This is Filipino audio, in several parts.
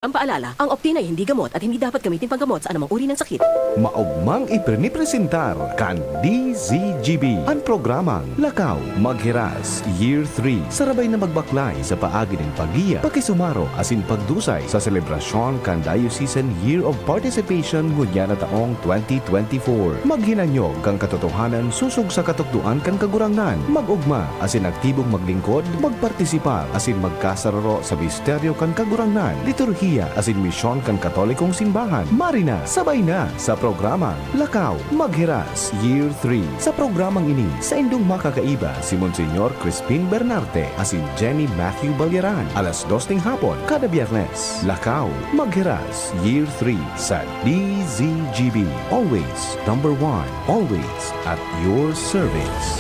Ang paalala, ang Optin ay hindi gamot at hindi dapat gamitin panggamot sa anumang uri ng sakit. Maugmang iprinipresentar kan DZGB ang programang Lakaw Maghiras Year 3 sarabay na magbaklay sa paagi ng pagiya, pakisumaro asin pagdusay sa selebrasyon kan Diocesan Year of Participation ngunya na taong 2024. Maghinanyog kang katotohanan susug sa katukduan kan kagurangan, magugma asin aktibong maglingkod, magpartisipar asin magkasararo sa misteryo kan kagurangan, liturhiya asin misyon kan Katolikong simbahan. Marina, sabay na sa programang Lakaw Maghiras Year 3. Sa programang ini, sa indong makakaiba si Monsignor Crispin Bernarte asin Jenny Matthew Balyaran. Alas 2 ng hapon, kada Biyernes. Lakaw Maghiras Year 3 sa DZGB. Always number 1. Always at your service.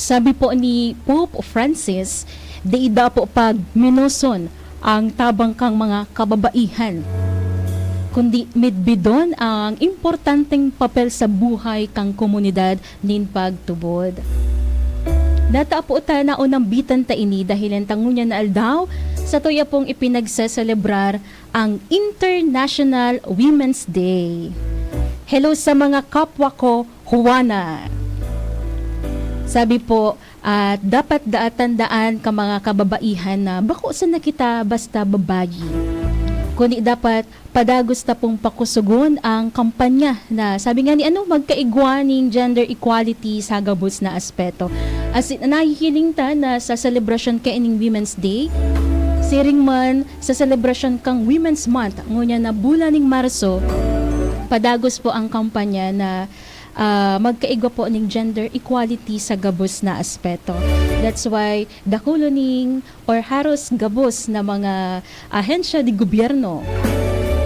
Sabi po ni Pope Francis, diida po pag minuson ang tabang kang mga kababaihan, kundi midbidon ang importanteng papel sa buhay kang komunidad nin pagtubod. Data po ta na unang bitan ta ini dahil ang tangunya na aldaw sa tuya pong ipinagsaselebrar ang International Women's Day. Hello sa mga kapwa ko, Juana. Sabi po, dapat tandaan ka mga kababaihan na bako sa nakita basta babayi. Kundi dapat padagos ta pong pakusugon ang kampanya na sabi nga ni magkaigwaning gender equality sa gabos na aspeto. As in, nahihiling ta na sa celebration ka ining Women's Day, siring man sa celebration kang Women's Month, ngunya na bulan ning Marso, padagos po ang kampanya na magkaigwa po ng gender equality sa gabos na aspeto. That's why dakulo ning or haros gabos na mga ahensya di gobyerno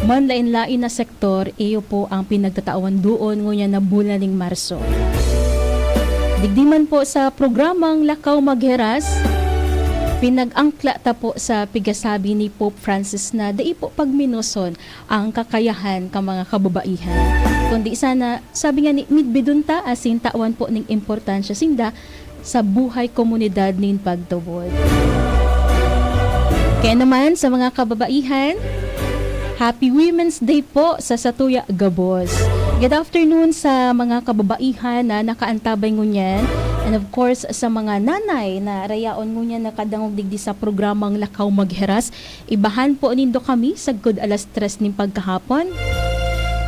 manlain-lain na sektor iyo po ang pinagtatawan doon ngunya na bulan ning Marso. Digdiman po sa programang Lakaw Maghiras, pinag-angkla ta po sa pigasabi ni Pope Francis na dai po pagminuson ang kakayahan ka mga kababaihan. Kundi sana, sabi nga ni midbidun ta asin tawan po ng importansya sinda sa buhay komunidad nin pagtubod. Kaya naman sa mga kababaihan, Happy Women's Day po sa Satuya Gabos. Good afternoon sa mga kababaihan na nakaantabay ngunyan. And of course, sa mga nanay na rayaon ngunyan na kadangog digdi sa programang Lakaw Maghiras, ibahan po nindo kami sa good alas 3 ning pagkahapon.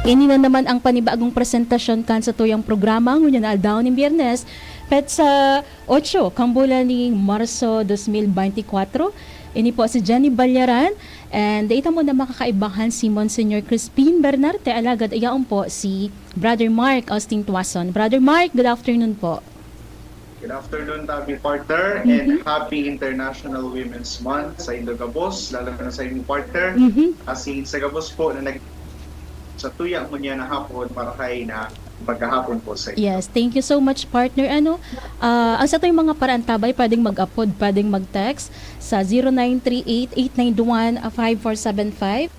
Ini na naman ang panibagong presentasyon kan sa tuyang programa ngunyan na aldaw ning Biyernes pet sa 8 kang bulan ning Marso 2024. Ini po si Jenny Balyaran and daita mo na makakaibahan si Monsignor Crispin Bernarte alagad ayaon po si Brother Mark Austin Tuason. Brother Mark, good afternoon po. Good afternoon, Tabi Partner, and happy International Women's Month sa Indo Gabos, lalo na sa inyong partner. Asin sa Gabos po na sa tuya mo niya na hapon para kay na pagkahapon po sa inyo. Yes, thank you so much partner. Ang sa ito yung mga parantabay, pwedeng mag-upload, pwedeng mag-text sa 0938-891-5475.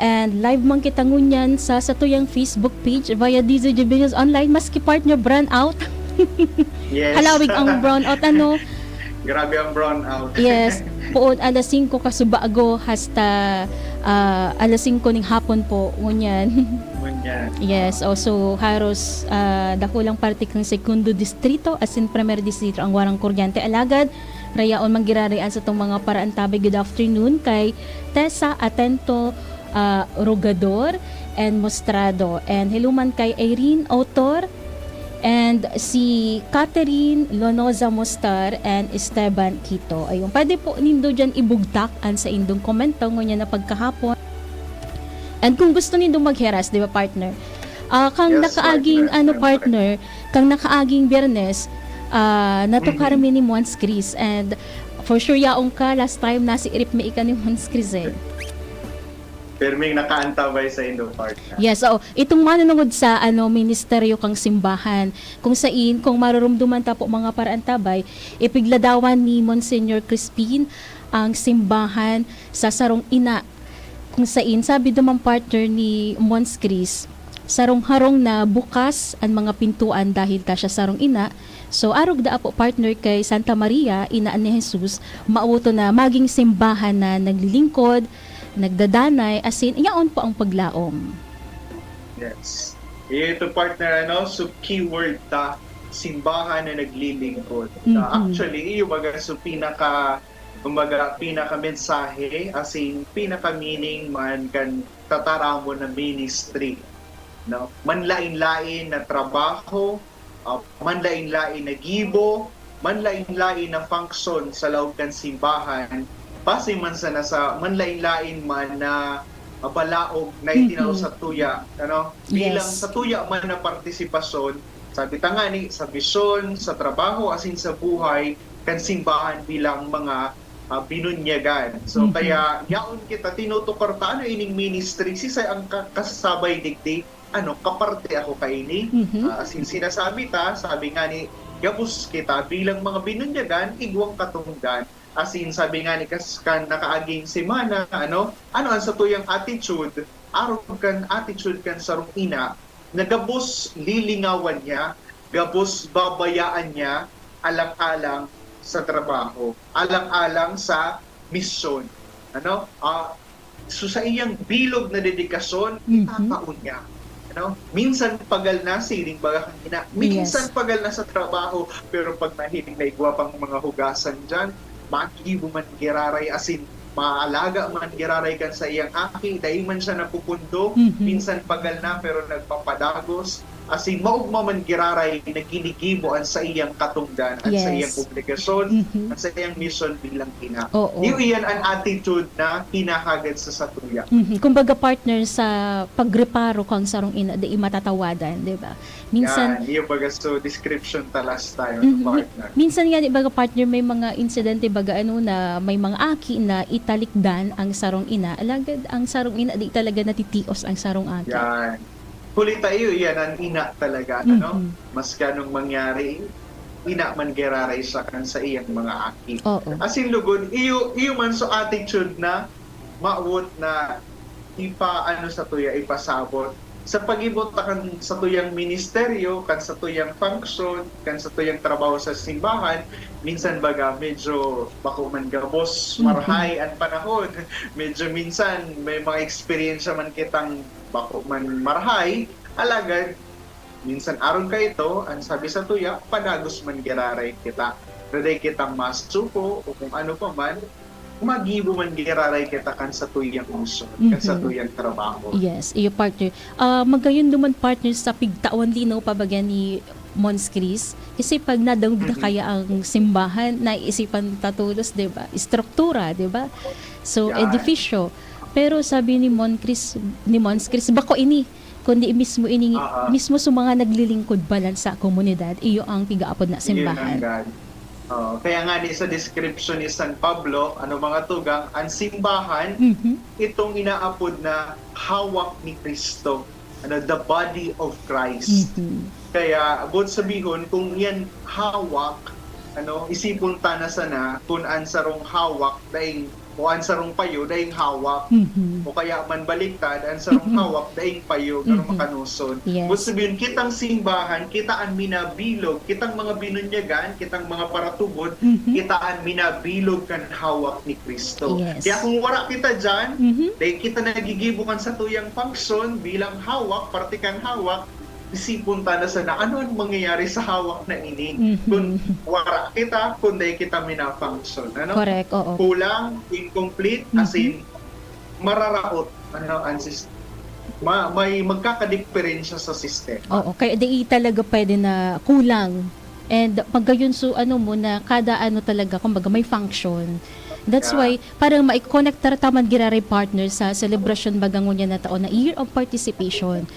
And live man kita ngunyan sa tuyang Facebook page via DZGB News Online, maski partner brand out. Yes. Halawig ang brown out Grabe ang brown out. Yes, poon alas 5 kasubago hasta alas 5 ning hapon po ngunyan. Yes, also haros dakulang parte kang segundo distrito as in primer distrito ang warang kuryente alagad rayaon manggirarian sa tong mga paraantabay. Good afternoon kay Tessa Atento Rogador and Mostrado, and hello man kay Irene Autor and si Catherine Lonoza Mostar and Esteban Quito. Ayun, pwede po nindo dyan ibugtak an sa indong komento ngunyan na pagkahapon. And kung gusto nindo magheras, di ba partner? Kang Yes, nakaaging partner. kang nakaaging Biyernes, nato karmi ni Mons Chris, and for sure yaong ka last time nasi irip me ika ni Mons Chris eh. Perming nakaantabay sa Indo Partner. Yes, itong manunungod sa ministeryo kang simbahan, kung sain, kung marurumduman ta po mga paraantabay, ipigladawan ni Monsignor Crispin ang simbahan sa sarong ina. Kung sain, sabi naman partner ni Mons Chris, sarong-harong na bukas ang mga pintuan dahil ta siya sarong ina. So arog da po partner kay Santa Maria, inaan ni Jesus, mauto na maging simbahan na naglilingkod, nagdadanay, asin, iyaon po ang paglaom. Yes. Ito partner, so keyword ta, simbahan na naglilingkod. Actually, yung baga, so pinaka mensahe, as in, pinaka meaning man kan tataramo na ministry. No? Manlain-lain na trabaho, manlain-lain na gibo, manlain-lain na function sa loob kan simbahan, base man sa nasa manlain-lain man na balaog na itinaw sa tuya, bilang Yes. sa tuya man na partisipasyon, sabi tangani sa bisyon, sa trabaho, asin sa buhay kan simbahan bilang mga binunyagan. So kaya yaon kita tinutukar ta ano ining ministry sisay ang kasabay digdi kaparte ako kaini. Asin sinasabi ta, sabi nga ni gabus kita bilang mga binunyagan igwang katunggan. Asin sabi nga ni kan nakaaging semana ano ang sa tuyang attitude, araw kan attitude kan sarong ina, nagabos lilingawan niya, gabos babayaan niya alang-alang sa trabaho, alang-alang sa misyon. So sa iyang bilog na dedikasyon, itataon niya. Minsan pagal na siling baga kanina, minsan pagal na sa trabaho, pero pag nahiling na igwapang mga hugasan dyan, magibo man giraray, asin maalaga man giraray kan sa iyang aki, dahil man siya napupundo, minsan pagal na pero nagpapadagos, asin maugma man giraray nagkinigibo sa iyang katungdan at sa iyang obligasyon at sa iyang mission bilang ina. Iyan ang attitude na kinahagad sa satuya. Kumbaga partner sa pagreparo kang sarong ina, di matatawadan, di ba? Minsan, yung baga so description talas tayo partner. Minsan nga, di baga partner, may mga incident, di baga na may mga aki na italikdan ang sarong ina, alagad ang sarong ina, di talaga natitios ang sarong aki. Yan. Huli tayo, yan ang ina talaga, mas ganong mangyari, ina man geraray sa kan sa iyang mga aki. Asin lugod, iyo man so attitude na maawot na sa tuya, ipasabot. Sa pag-ibot kan sa tuyang ministeryo, kan sa tuyang function, kan sa tuyang trabaho sa simbahan, minsan baga medyo bako man gabos, marhay ang panahon. Medyo minsan may mga experience man kitang bako man marhay, alagad minsan aron ka ito, ang sabi sa tuya, padagos man giraray kita. Raday kitang masuko o kung ano pa man, magibo man giraray kita kan sa tuyang mission, kan sa tuyang trabaho. Yes, iyo partner. Magayon duman partner sa pigtawan linaw pabagyan ni Mons Chris. Kasi pag nadawg na kaya ang simbahan, naisipan tatulos, di ba? Istruktura, di ba? So, edifisyo. Pero sabi ni Mons Chris, bako ini, kundi mismo sa mga naglilingkod balan sa komunidad, iyo ang pigaapod na simbahan. Kaya nga sa description ni San Pablo, mga tugang, ang simbahan, itong inaapod na hawak ni Kristo, the body of Christ. Kaya, abot sabihon, kung yan hawak, isipon ta na sana, kung ang sarong hawak, dahil o ang sarong payo, dahil hawak, o kaya man baliktad, ang sarong hawak, dahil payo, gano'ng makanuson. Abot sabihin, kitang simbahan, kitaan minabilog, kitang mga binunyagan, kitang mga paratubod, kitaan minabilog kan hawak ni Kristo. Kaya kung wala kita dyan, dahil kita nagigibukan sa tuyang function, bilang hawak, partikan hawak, isipon ta na sana ano ang mangyayari sa hawak na ini kung wala kita, kung dahil kita minafunction. Correct, oo. Kulang, incomplete, as in, mararaot, ang system. May magkakadiferensya sa sistema. Oo, kaya di talaga pwede na kulang. And paggayon na kada talaga, kumbaga may function. That's why, parang ma-connect taman giraray partner sa celebration bagangon niya na taon na Year of Participation.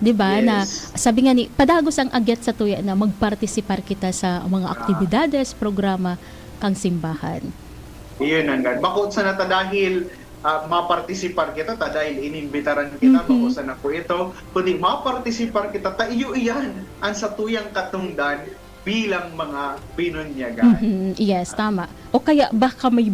'Di ba? Na sabi nga ni padagos ang agyat sa tuya na magpartisipar kita sa mga aktibidades, programa kang simbahan. Iyon ang bakod sa nata dahil mapartisipar kita dahil inimbitaran kita bakod sa nako ito, kundi mapartisipar kita iyo iyan ang sa tuyang katungdan bilang mga binunyagan. Yes, tama. O kaya baka may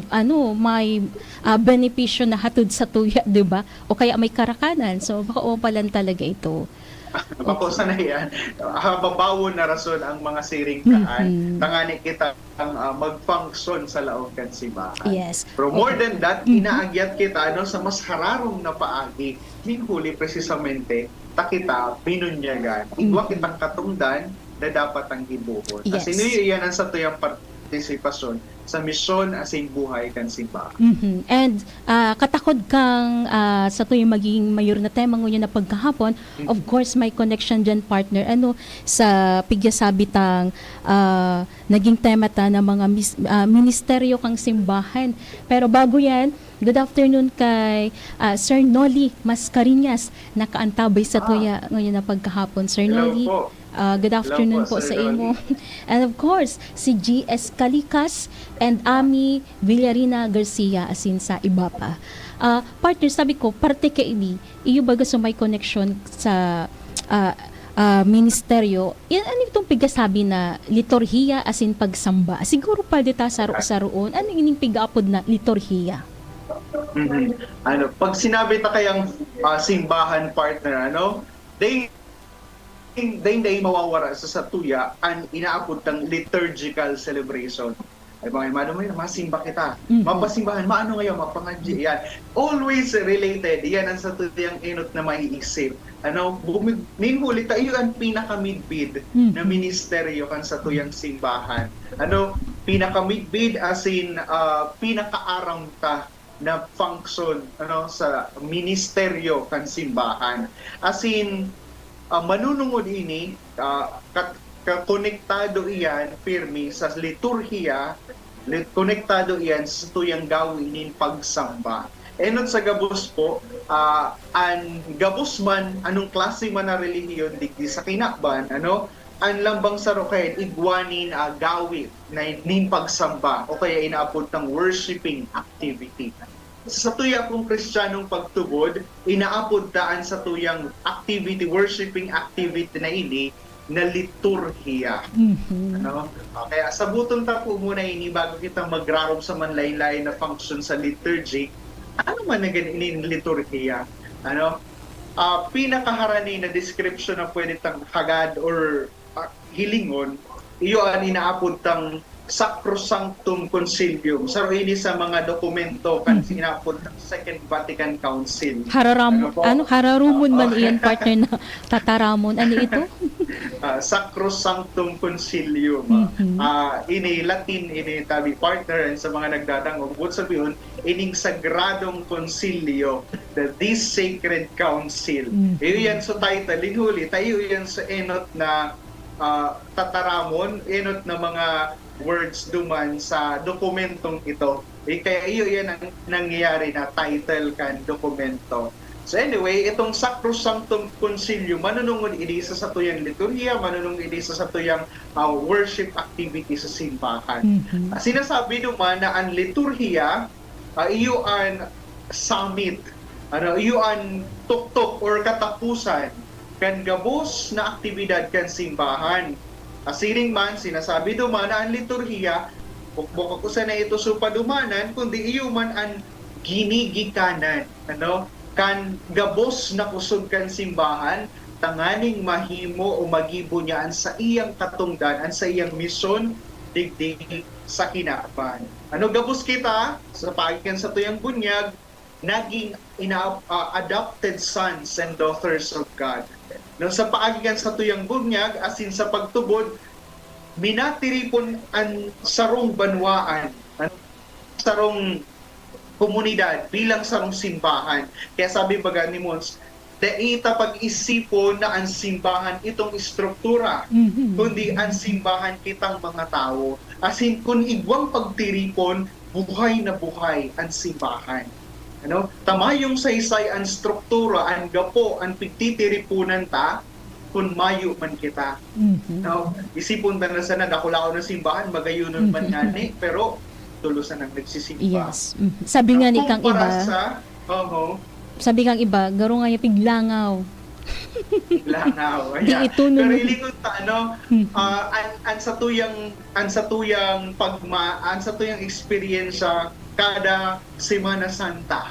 benepisyo na hatod sa tuya, 'di ba? O kaya may karakanan. So baka opalan talaga ito. Bako sana yan. Babawo na rason ang mga siringkaan. Tangani kita ang mag-function sa laog kan simbahan. Yes. Pero more than that, inaagyat kita sa mas hararong na paagi. Minhuli precisamente, takita binunyagan. Igwa kitang katungdan na dapat ang gibuhon. Yes. Kasi iyan ang sa tuyang partisipasyon sa misyon asing buhay kan simbahan. And katakod kang sa tuwing maging mayor na tema ngunyan na pagkahapon, of course may connection dyan partner sa pigyasabitang naging tema ta ng mga ministeryo kang simbahan. Pero bago yan, good afternoon kay Sir Noli Mascarinhas, nakaantabay sa tuya ngunyan na pagkahapon. Sir Hello Noli, po. good afternoon Hello po, po sa Sir imo. And of course, si G.S. Calikas and Ami Villarina Garcia asin sa iba pa. Partner, sabi ko, parte ka ini, iyo baga sa may connection sa ministeryo. Ano itong pigasabi na liturhiya asin pagsamba? Siguro pa dita sa roon, ano ining pigaapod na liturhiya? Pag sinabi ta kayang simbahan partner, day mawawara sa tuya ang inaapod ng liturgical celebration. Ay mga imano mo yun, masimba kita. Mapasimbahan, maano ngayon, mapangadji. Yan. Always related. Yan ang sa tuyang inot na maiisip. Minhuli tayo ang pinakamidbid na ministeryo kan sa tuyang simbahan. Pinakamidbid as in pinakaaram ta na function sa ministeryo kan simbahan. As in, manunungod ini, konektado iyan firme sa liturhiya, konektado iyan sa tuyang gawin in pagsamba. Enot sa gabos po, ang gabos man, anong klase man na relihiyon, digdi sa kinakban, ang lambang sa rokain, igwanin gawin na nin pagsamba, o kaya inaapod ng worshiping activity. Sa tuya kong Kristiyanong pagtubod, inaapod taan sa tuyang activity, worshiping activity na ini, na liturhiya. Kaya sabuton ta po muna ini bago kita magrarom sa manlaylay na function sa liturgy. Ano man na ganin liturhiya? Pinakaharani na description na pwede tang hagad or hilingon, iyo ang inaapod tang Sacrosanctum Concilium. Sa ini sa mga dokumento kan sinapod ng Second Vatican Council. Hararumon man iyan partner na tataramon. Ano ito? Sacrosanctum Concilium. Ini Latin, ini tabi partner and sa mga nagdadangog. What sabihin, ining Sagradong Concilio, this Sacred Council. Iyo yan sa title, linhuli, tayo yan sa enot na tataramon, enot na mga words duman sa dokumentong ito. Kaya iyo yan ang nangyayari na title kan dokumento. So anyway, itong Sacrosanctum Concilium, manunungod idisa sa tuyang liturhiya, manunungod idisa sa tuyang worship activity sa simbahan. Sinasabi duman na ang liturhiya, iyo ang summit, iyo ang tuktok or katapusan kan gabos na aktibidad kan simbahan. Asiring man, sinasabi duman na ang liturhiya, bukbok ako sa na ito supadumanan, kundi iyo man ang ginigikanan, kan gabos na kusog kan simbahan, tanganing mahimo o magibo niya sa iyang katungdan, sa iyang misyon, digdig sa kinakpan. Gabos kita, sa pagikan sa tuyang bunyag, naging adopted sons and daughters of God. Sa paagigan sa tuyang bunyag, asin sa pagtubod, minatiripon ang sarong banwaan, sarong komunidad, bilang sarong simbahan. Kaya sabi baga ni Mons, daita pag-isipon na ang simbahan itong istruktura, kundi ang simbahan kitang mga tao. Asin kung igwang pagtiripon, buhay na buhay ang simbahan. Tamayong saysay ang struktura, ang gapo, ang pagtitiripunan ta, kung mayo man kita. Isipon ta na sana, dakulao ng simbahan, magayunon man ngani, pero tulusan ang nagsisimba. Yes. Sabi nga ni kang iba, Sabi kang iba, garo nga yung piglangaw. Langaw. Di Ayan. ito Pero nun- ilingon ta an sa tuyang eksperyensya kada Semana Santa.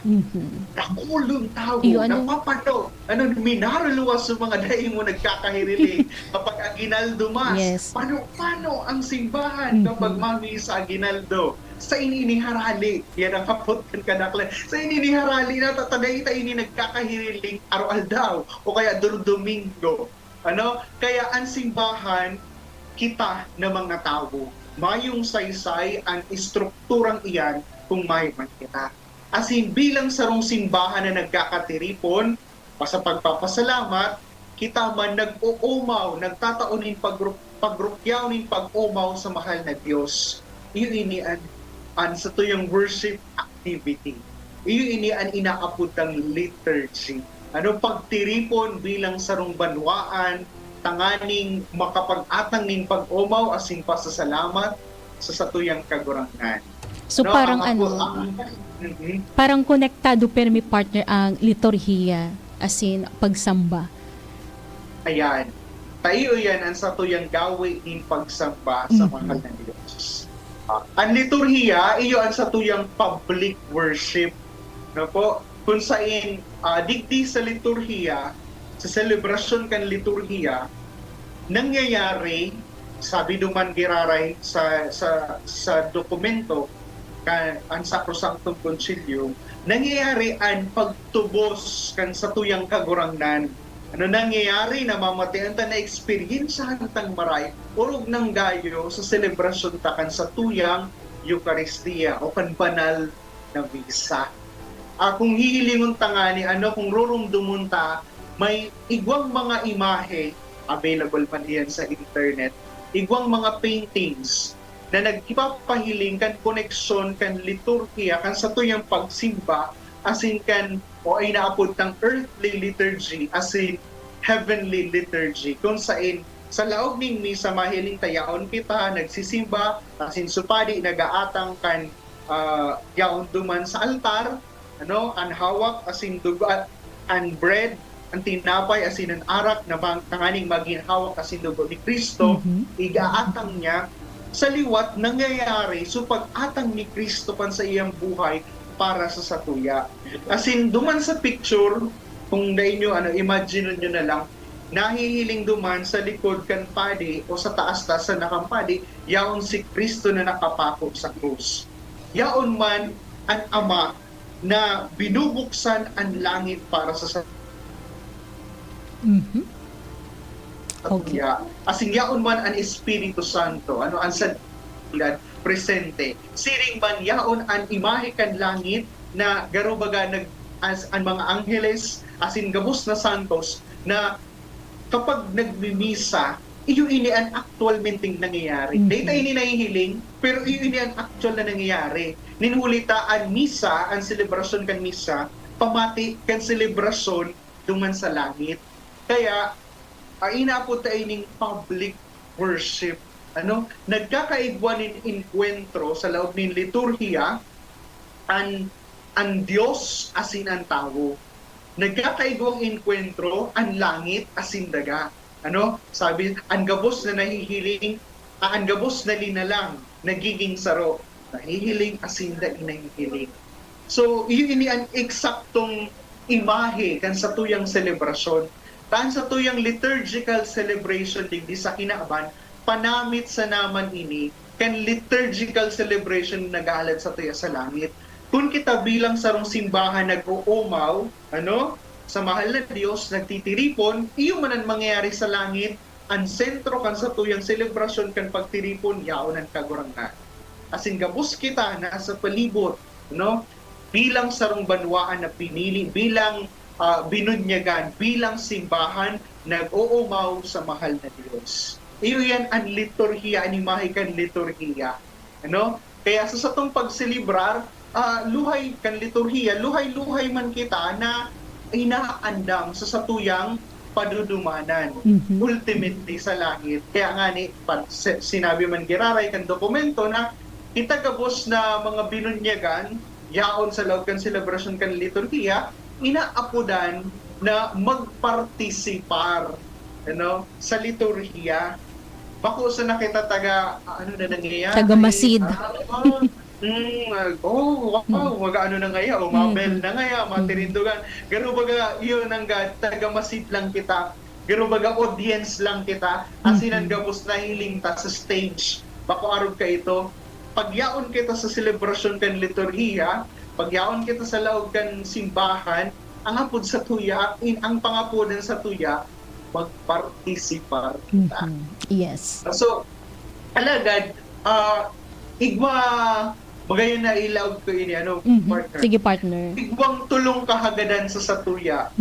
Nakulong tao, Iyo, ano? napapano, minaruluwas sa mga daing mo nagkakahiriling kapag Aguinaldo Mas. Yes. Paano ang simbahan kapag mamisa Aguinaldo? Sa ininiharali, yan ang kapot kan kadaklan. Sa ininiharali na tatagay tayo ini nagkakahiriling araw-aldaw o kaya Domingo. Kaya ang simbahan, kita na mga tao, mayong saysay ang istrukturang iyan kung may man kita. As in, bilang sarong simbahan na nagkakatiripon, sa pagpapasalamat, kita man nag-uumaw, nagtataunin pagrukyaw pag-umaw sa mahal na Diyos. Iyo ini an sa tuyong worship activity. Iyo ini an inaapod ng liturgy. Pagtiripon bilang sarong banwaan, tanganing makapag-atang ning pag-umaw asin pasasalamat sa satuyang kagurangan. So parang parang konektado permi partner ang liturhiya as in pagsamba. Ayan. Tayo yan ang satuyang gawi in pagsamba sa mahal na Diyos. Ang liturhiya, iyo ang satuyang public worship. Kung saan digdi sa liturhiya, sa selebrasyon kan liturhiya, nangyayari, sabi duman giraray sa dokumento, ang Sacrosanctum Concilium, nangyayari ang pagtubos kan sa tuyang kagurangnan. Nangyayari na mamatian ta na eksperyensahan tang maray urog ng gayo sa selebrasyon ta kan sa tuyang Eucharistia o kan banal na misa. Kung hihilingon ta nga ni kung rurumdumon ta, may igwang mga imahe available pa diyan sa internet, igwang mga paintings na nagpapahiling kan koneksyon kan liturhiya kan sa tuyang pagsimba asin kan o ay naapod tang earthly liturgy asin heavenly liturgy kung saan sa laog ning misa mahiling tayaon kita nagsisimba asin supadi nagaatang kan yaon duman sa altar ang hawak asin dugo ang bread ang tinapay asin ang arak na tanganing maginhawak asin dugo ni Kristo igaatang niya sa liwat nangyayari so pag-atang ni Kristo pan sa iyang buhay para sa satuya. Asin duman sa picture, kung dahil nyo, imagine nyo na lang, nahihiling duman sa likod kan padi o sa taas-taas sa nakampadi, yaon si Kristo na nakapako sa krus. Yaon man ang Ama na binubuksan ang langit para sa satuya. Okay. Asing yaon man ang Espiritu Santo, ang sanidad presente. Siring man yaon ang imahe kan langit na garubaga ang mga angeles, asin gabos na santos na kapag nagmimisa, iyo ini ang actualmente nangyayari. Data ini nahihiling, pero iyo ini ang actual na nangyayari. Ninulita ang misa, ang selebrasyon kan misa, pamati kan selebrasyon duman sa langit. Kaya inaapod tayo ng public worship. Nagkakaigwan ng enkwentro sa loob ng liturhiya ang Diyos asin ang tao. Nagkakaigwang enkwentro ang langit asin daga. Sabi, ang gabos na nahihiling, ang gabos na linalang, nagiging saro. Nahihiling asin da inahihiling. So, yun ini ang eksaktong imahe kan sa tuyang selebrasyon. Tan sa tuyang liturgical celebration digdi sa kinaaban, panamit sa naman ini, kan liturgical celebration nag-aalad sa tuya sa langit. Kung kita bilang sarong simbahan nag-uumaw, sa mahal na Diyos, nagtitiripon, iyo man ang mangyayari sa langit, ang sentro kan sa tuyang selebrasyon kan pagtiripon, yaon ang kagurangan. Asin gabos kita na sa palibot, bilang sarong banwaan na pinili, bilang binunyagan, bilang simbahan, nag-uumaw sa mahal na Diyos. Iyo yan ang liturhiya, ang imahe kan liturhiya. Kaya sa satong pagselebrar, luhay kan liturhiya, luhay-luhay man kita na inaandam sa satuyang padudumanan. Ultimately sa langit. Kaya nga sinabi man giraray kan dokumento na itagabos na mga binunyagan, yaon sa loob kan selebrasyon kan liturhiya, inaapodan na magpartisipar sa liturhiya. Bako sa nakita ano na nangyayari? Taga-masid. Mag-ano na ngaya, o mabel na ngaya, matirindugan. Gano baga, yun ang taga-masid lang kita. Gano baga, audience lang kita. Asinan gabos na hiling ta sa stage. Bako arog ka ito. Pagyaon kita sa selebrasyon kan liturhiya, pagyaon kita sa laog kan simbahan, ang apod sa tuya, ang pangapodan sa tuya, magpartisipar kita. Yes. So, alagad, igwa, magayon na ilaog ko ini, partner. Sige, partner. Igwang tulong kahagadan sa satuya,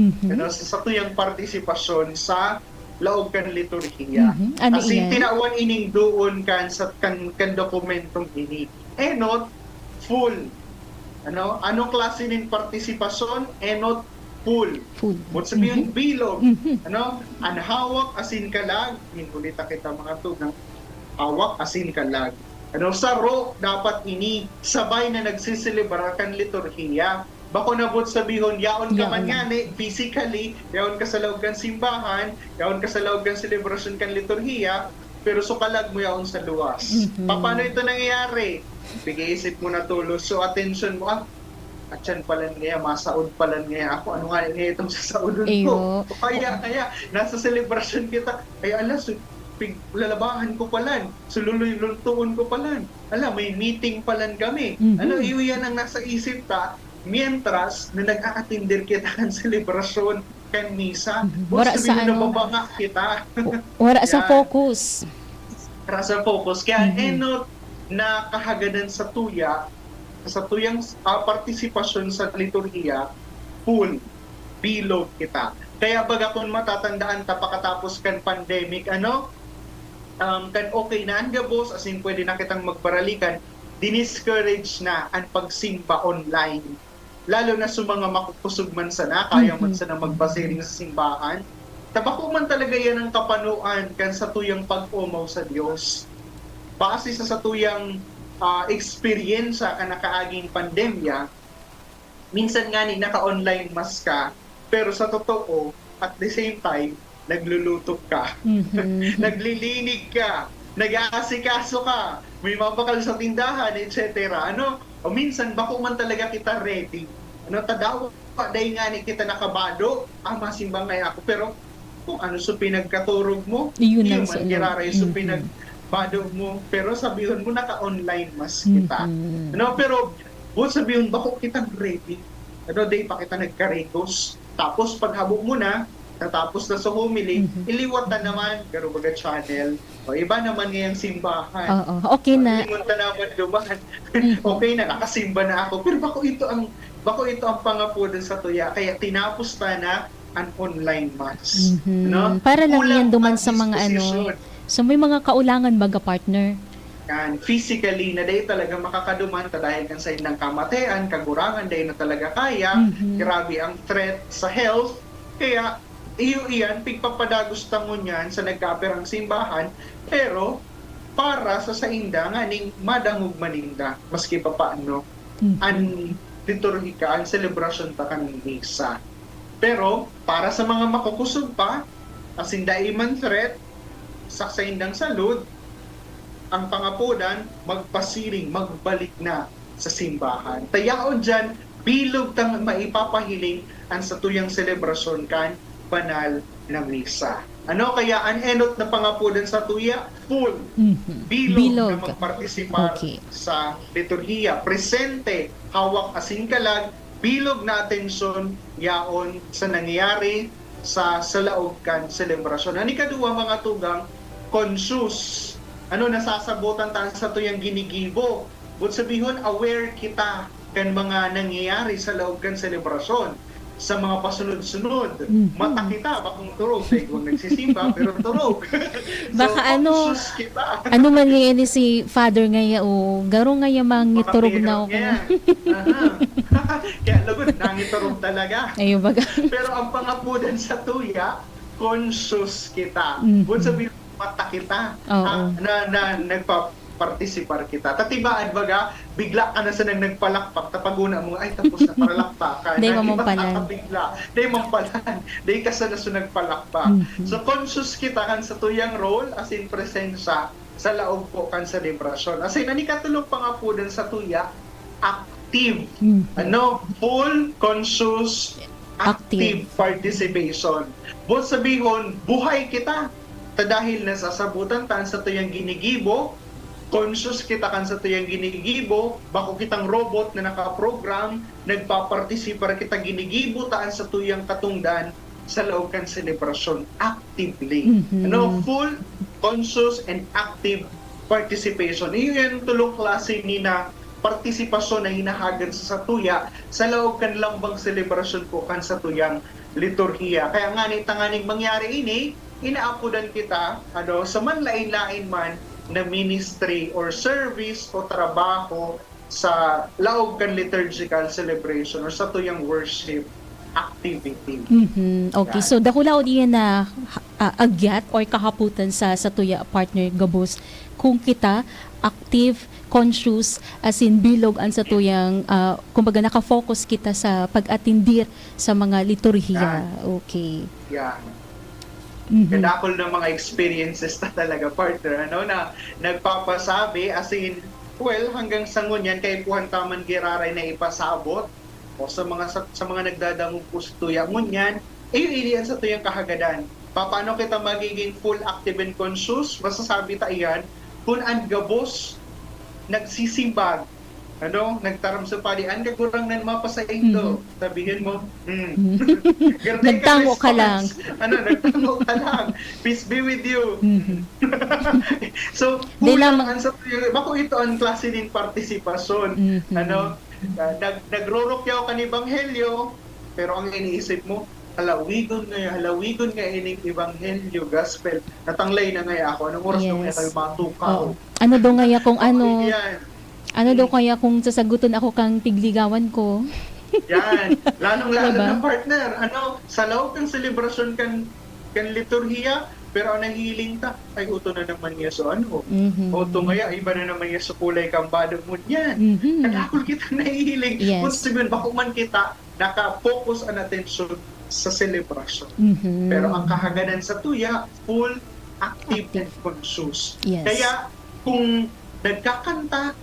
sa satuyang partisipasyon sa laog kan liturhiya. Ano Kasi iyan? tinawan ining doon kan sa kan dokumentong ini. Enot full. Anong klase ning partisipasyon? Enot full. Mo sabihin bilog. Anhawak asin kalag, hinulita kita mga tugang. Hawak asin kalag. Sa dapat ini sabay na nagsiselebrar kan liturhiya. Bako nabot sabihon, yaon ka man ngani, physically, yaon ka sa loob kan simbahan, yaon ka sa loob kan celebration kan liturhiya, pero sukalag mo yaon sa luwas. Paano ito nangyayari? Bigay isip mo na tulos. So attention mo, atyan pala ngayon, masaod pala ngayon ako. Ano nga itong sasaodon ko? Kaya, nasa celebration kita. Ay, lalabahan ko pala. Sululuntuon ko pala. May meeting pala kami. Iyan ang nasa isip ta. Mientras na nag-a-attinder kita ng celebration kan misa. Wala sa nababanga kita. Wala sa focus. Wala sa focus. Kaya enot na kahagadan sa tuyang partisipasyon sa liturhiya, full, bilog kita. Kaya baga kung matatandaan ta pakatapos kan pandemic, kan okay na ang gabos, as in pwede na kitang magparalikan, diniscourage na ang pagsimba online. Lalo na sa mga makukusog man sana, kaya man sana magbasiring sa simbahan. Tabako man talaga yan ang kapanuan kan sa tuyang pag-umaw sa Diyos. Base sa tuyang experience ka nakaaging pandemya, minsan nga ni naka-online mas ka, pero sa totoo, at the same time, nagluluto ka, naglilinig ka, nag-aasikaso ka, may mabakal sa tindahan, etc. O minsan, bako man talaga kita ready. Tadawa, dahil nga ni kita nakabado, masimbang ngayon ako, pero kung ano so pinagkaturog mo, yun man kiraray so bado mo, pero sabihin mo naka-online mas kita. Pero sabihin bako kita ready. Day pa kita nagkaregos. Tapos paghabo mo na, natapos na sa homily, iliwat na naman, pero baga channel. O iba naman ngayang simbahan. Okay na. Limunta naman dumaan. Okay na, nakasimba na ako. Pero bako ito ang pangapunan sa tuya. Kaya tinapos na ang online mass. Para lang Kulang yan duman ang sa mga disposisyon. So may mga kaulangan baga, partner. Kan physically na dahil talaga makakaduman dahil kan sa indang kamatayan, kagurangan dahil na talaga kaya, grabe ang threat sa health. Kaya iyan pigpapadagos tangon yan sa nagkaperang simbahan, pero para sa inda nga ning madangog maninda maski pa paano ang liturhika, ang celebration ta kan misa. Pero para sa mga makukusog pa, as in daiman threat sa indang salud, ang pangapudan, magpasiring, magbalik na sa simbahan. Tayaon dyan, bilog tang maipapahiling ang satuyang selebrasyon kan banal na misa. Kaya ang enot na pangapudan sa tuya, full, bilog na magpartisipar sa liturhiya. Presente, hawak asin kalag, bilog na atensyon yaon sa nangyayari sa laog kan selebrasyon. Ang ikaduwa mga tugang, conscious. Nasasabutan tayo sa tuyang ginigibo. But sabihon, aware kita kan mga nangyayari sa laog kan selebrasyon. Sa mga pasunod-sunod. Mata kita, bakong turog. Dahil kung nagsisimba, pero turog. Baka conscious kita. man ngayon ni si Father ngaya o garo ngaya mangiturog na ako. Kaya lagod, nangiturog talaga. Ayun baga. Pero ang pangapudan sa tuya, conscious kita. But sabihin, mata kita. partisipar kita. Tatibaan baga, bigla ka na sa nagpalakpak, tapaguna mo, ay tapos na palakpakan. Day mamampalan. Bigla, day mampalan, day ka sa nagpalakpak. So conscious kita kan sa tuyang role as in presensya sa laog po kan sa liberasyon. As in, nanikatulog pa nga po dun sa tuya, active. Full, conscious, active participation. Both sabihon, buhay kita. Dahil nasasabutan tan sa tuyang ginigibo, conscious kita kan sa tuyang ginigibo, bako kitang robot na nakaprogram, nagpapartisipar kita ginigibo taan sa tuyang katungdan sa loob kan selebrasyon actively. Full, conscious, and active participation. Iyon yung tulong klase ni na partisipasyon na hinahagad sa satuya sa loob kan lambang selebrasyon po kan sa tuyang liturhiya. Kaya nga ni tanganing mangyari ini, inaapudan kita sa manlain-lain man na ministry or service o trabaho sa laog kan liturgical celebration or sa tuyang worship activity. Okay, so dakulaw diyan na agyat or kahaputan sa tuya partner gabos kung kita active, conscious, as in bilog an sa tuyang kumbaga nakafocus kita sa pag-atindir sa mga liturhiya. Okay. Yeah. Kadakol ng mga experiences na talaga, partner, na nagpapasabi, as in, well, hanggang sa ngunyan, kay Puhan Taman Giraray na ipasabot, o sa mga nagdadangog po sa tuya ngunyan, ilian sa tuyang kahagadan. Paano kita magiging full, active, and conscious? Masasabi ta iyan, kung ang gabos, nagsisimbag, nagtaram sa palian, kagurang nan mapasayin sabihin mo, nagtango ka lang. Nagtango ka lang. Peace be with you. So, kulang ang sa tuyo, bako ito ang klase din partisipasyon. Nagrorokyaw ka ni Ebanghelyo, pero ang iniisip mo, halawigon nga ining Ebanghelyo, gospel, natanglay na nga ako, anong oras nung ito matukaw. Ano daw nga kung ano daw kaya kung sasagutin ako kang tigligawan ko? Yan. Lalong-lalo na partner. Sa loob ng selebrasyon kan liturhiya, pero ang nahiling ta, ay uto na naman niya so Uto ngaya, iba na naman niya sa kulay kang badog mo yan. Kadakol kita nahihiling. Kung sabihin, bako man kita, naka-focus ang atensyon sa selebrasyon. Pero ang kahagadan sa tuya, full, active, and conscious. Kaya, kung nagkakanta,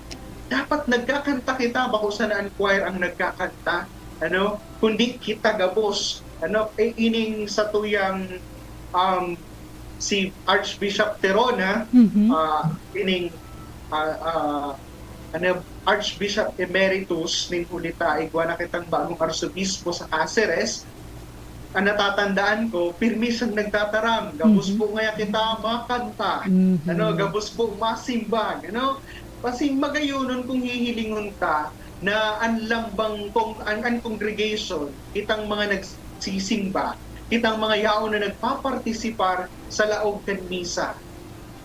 dapat nagkakanta kita, bako sa choir ang nagkakanta, kundi kita gabos, ining sa tuyang si Archbishop Terona, ining Archbishop Emeritus ning ulita igwa na kitang bagong arsobispo sa Cáceres, ang natatandaan ko, pirmi siyang nagtataram, gabos po ngaya kita makanta, gabos po masimbag, kasi magayunon kung hihilingon ta na ang lambang ang congregation, kitang mga nagsisimba, kitang mga yaon na nagpapartisipar sa laog kan misa,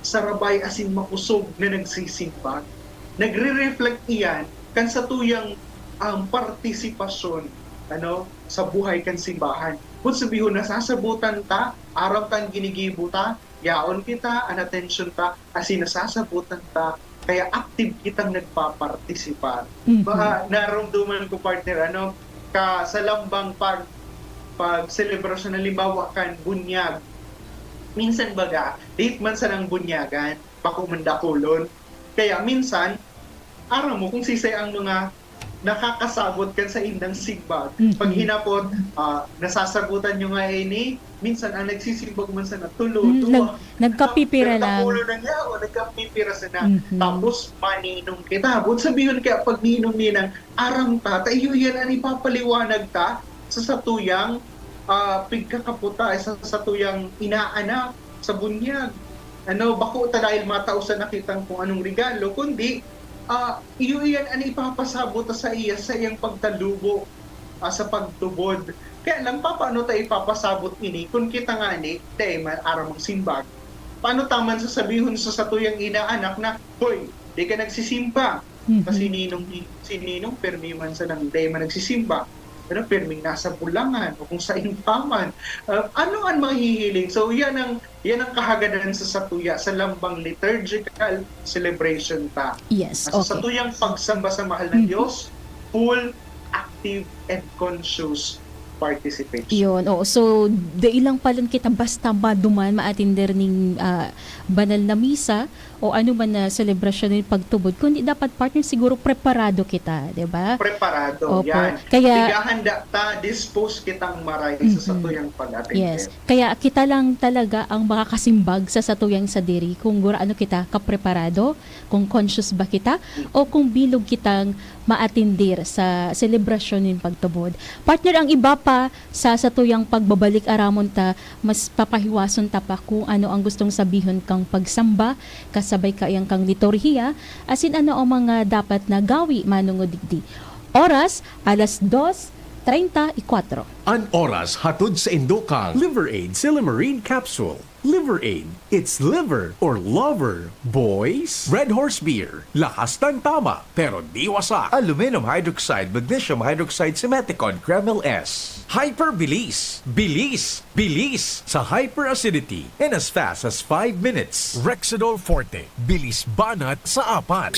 sarabay asin makusog na nagsisimba, nagre-reflect iyan kan sa tuyang partisipasyon sa buhay kan simbahan. Kung sabihon na sasabutan ta, araw kan ginigibo ta, yaon kita, an attention ta, asin nasasabutan ta, kaya active kitang nagpapartisipar. Baka naramdaman ko, partner, sa lambang pag-celebrasyon, halimbawa kan bunyag. Minsan baga, date man sa ng bunyagan, pakumandakulon. Kaya minsan, araw mo kung sisay ang mga nakakasabot kan sa indang sigbag. Pag hinapot, nasasagutan nyo nga ini, minsan ang nagsisimbag man sa natulo, nagkapipira lang. Nagkapipira sa na. Tapos, maninong kita. Bud sabihin kaya pag niinom ninang, aram ta, tayo yan ang ipapaliwanag ta sa satuyang pigkakaputa, sa satuyang inaanak sa bunyag. Bako ta dahil matausan nakitang kung anong regalo, kundi iyan ang ipapasabot sa iya sa iyang pagtalubo sa pagtubod. Kaya lang paano tayo ipapasabot ini kung kita nga ni tayo araw magsimbag. Paano taman sasabihin sa satuyang inaanak na, hoy, di ka nagsisimba. Kasi si ninong permi man sa nang day man nagsisimba. pero pirming nasa Bulangan o kung sa Intaman. Ano ang mga hihiling? So yan ang kahagadan sa satuya, sa lambang liturgical celebration ta. Yes, Sa okay. satuyang pagsamba sa mahal ng Diyos, full, active, and conscious participation. Yun, oo. So, ilang palan kita basta maduman maatinder ning banal na misa o ano man na selebrasyon ng pagtubod, kundi dapat partner siguro preparado kita, di ba? Preparado, Opo. yan. Kaya, Tigahanda ta, dispose kitang maray sa satuyang pag-attend. yes. Kaya kita lang talaga ang makakasimbag sa satuyang sa diri kung ano kita kapreparado, kung conscious ba kita, o kung bilog kitang maatindir sa selebrasyon ng pagtubod. Partner, ang iba pa sa satuyang pagbabalik aramon ta, mas papahiwason ta pa kung ano ang gustong sabihon kang pagsamba, kasabay kayang kang liturhiya, asin ano ang mga dapat na gawi manungod digdi. Oras, alas 2:34. An oras hatod sa Indokang Liver Aid Silimarine Capsule. Liver Aid. It's liver or lover. Boys, Red Horse Beer. Lakas ng tama, pero di wasak. Aluminum hydroxide, magnesium hydroxide, simeticon, Kreml S. Hyperbilis. Bilis. Bilis sa hyperacidity in as fast as 5 minutes. Rexidol Forte. Bilis banat sa 4.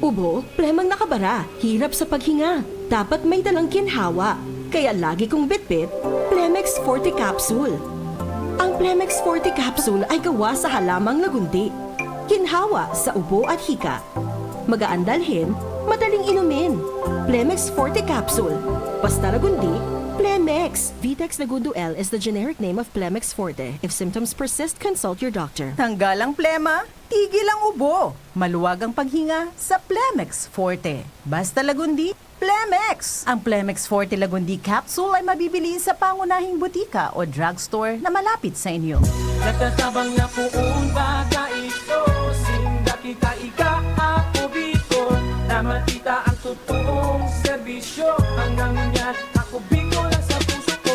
Ubo, plemang nakabara, hirap sa paghinga. Dapat may dalang ginhawa. Kaya lagi kong bitbit, Plemex Forte Capsule. Ang Plemex Forte Capsule ay gawa sa halamang lagundi. Ginhawa sa ubo at hika. Magaan dalhin, madaling inumin. Plemex Forte Capsule. Basta lagundi, Plemex. Vitex Lagundo L is the generic name of Plemex Forte. If symptoms persist, consult your doctor. Tanggal ang plema, tigil ang ubo. Maluwag ang paghinga sa Plemex Forte. Basta lagundi, Plemex! Ang Plemex Forte Lagundi Capsule ay mabibili sa pangunahing butika o drugstore na malapit sa inyo. Nagtatabang na puun baka ito Sinda kita ika ako biko Na matita ang totoong serbisyo Hanggang ngayon ako biko lang sa puso ko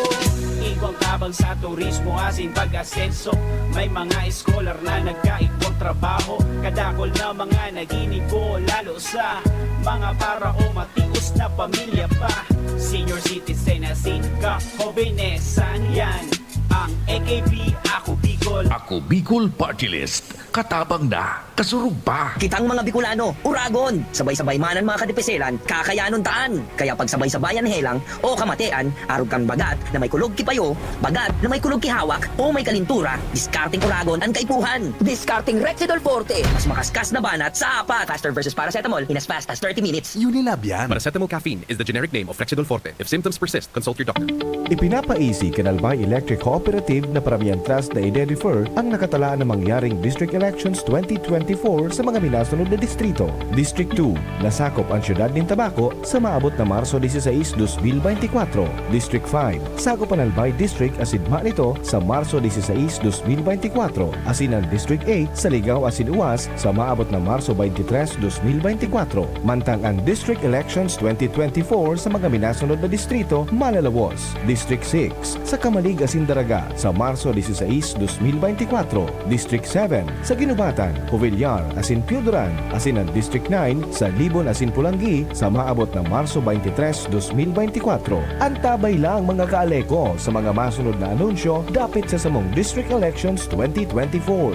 Igwang tabang sa turismo asin pag-asenso May mga scholar na nagkaibang trabaho Kadakol na mga naginigo Lalo sa mga para o matios na pamilya pa Senior citizen asin ka Hobenesan yan Ang AKP Ako Bicol Ako Bicol Party List. Katabang na, kasurug pa. Kitang mga Bicolano, uragon, sabay-sabay manan mga kadipeselan, kakayanon taan. Kaya pag sabay-sabayan helang o kamatean, arog kang bagat na may kulog kipayo, bagat na may kulog kihawak o may kalintura, discarding uragon ang kaipuhan. Discarding Rexidol Forte, mas makaskas na banat sa apat. Faster versus paracetamol in as fast as 30 minutes. Unilab yan. Paracetamol caffeine is the generic name of Rexidol Forte. If symptoms persist, consult your doctor. Ipinapaisi Kanalbay Electric Cooperative na Paramihan Trust na i-defer ang nakatalaan na mangyaring District Elections 2024 sa mga minasunod na distrito. District 2, nasakop ang siyudad ng Tabaco sa maabot na Marso 16, 2024. District 5, sakop ang Albay District asidma nito sa Marso 16, 2024. Asin ang District 8 sa Ligaw asin Uwas sa maabot na Marso 23, 2024. Mantang ang District Elections 2024 sa mga minasunod na distrito malalawos. District 6 sa Kamalig asin Daraga sa Marso 16, 2024. District 7 sa Ginubatan, Covillar asin Piudoran asin ang District 9 sa Libon asin Pulangi sa maabot ng Marso 23, 2024. Antabay lang mga kaaleko sa mga masunod na anunsyo dapit sa samong District Elections 2024.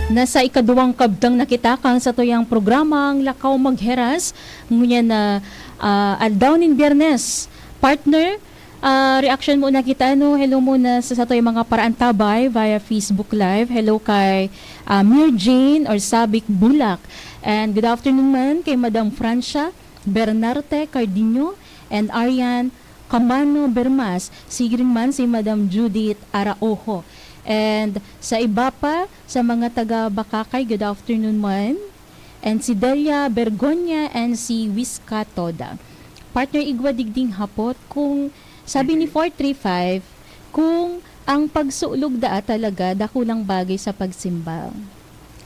Nasa ikaduwang kabdang nakita kang sa tuyang programang Lakaw Magheras ngunya na aldaw nin Biyernes. Partner, reaction mo na kita no. Hello muna sa tuyang mga paraan tabay via Facebook Live. Hello kay Mir Jane or Sabik Bulak. And good afternoon man kay Madam Francia Bernarte Cardino and Arian Camano Bermas. Sigring man si Madam Judith Araojo. And sa iba pa, sa mga taga Bakakay, good afternoon man. And si Delia Bergonya and si Wiska Toda. Partner Igwa Digding Hapot, kung sabi ni 435, kung ang pagsulog da talaga dakulang bagay sa pagsimba.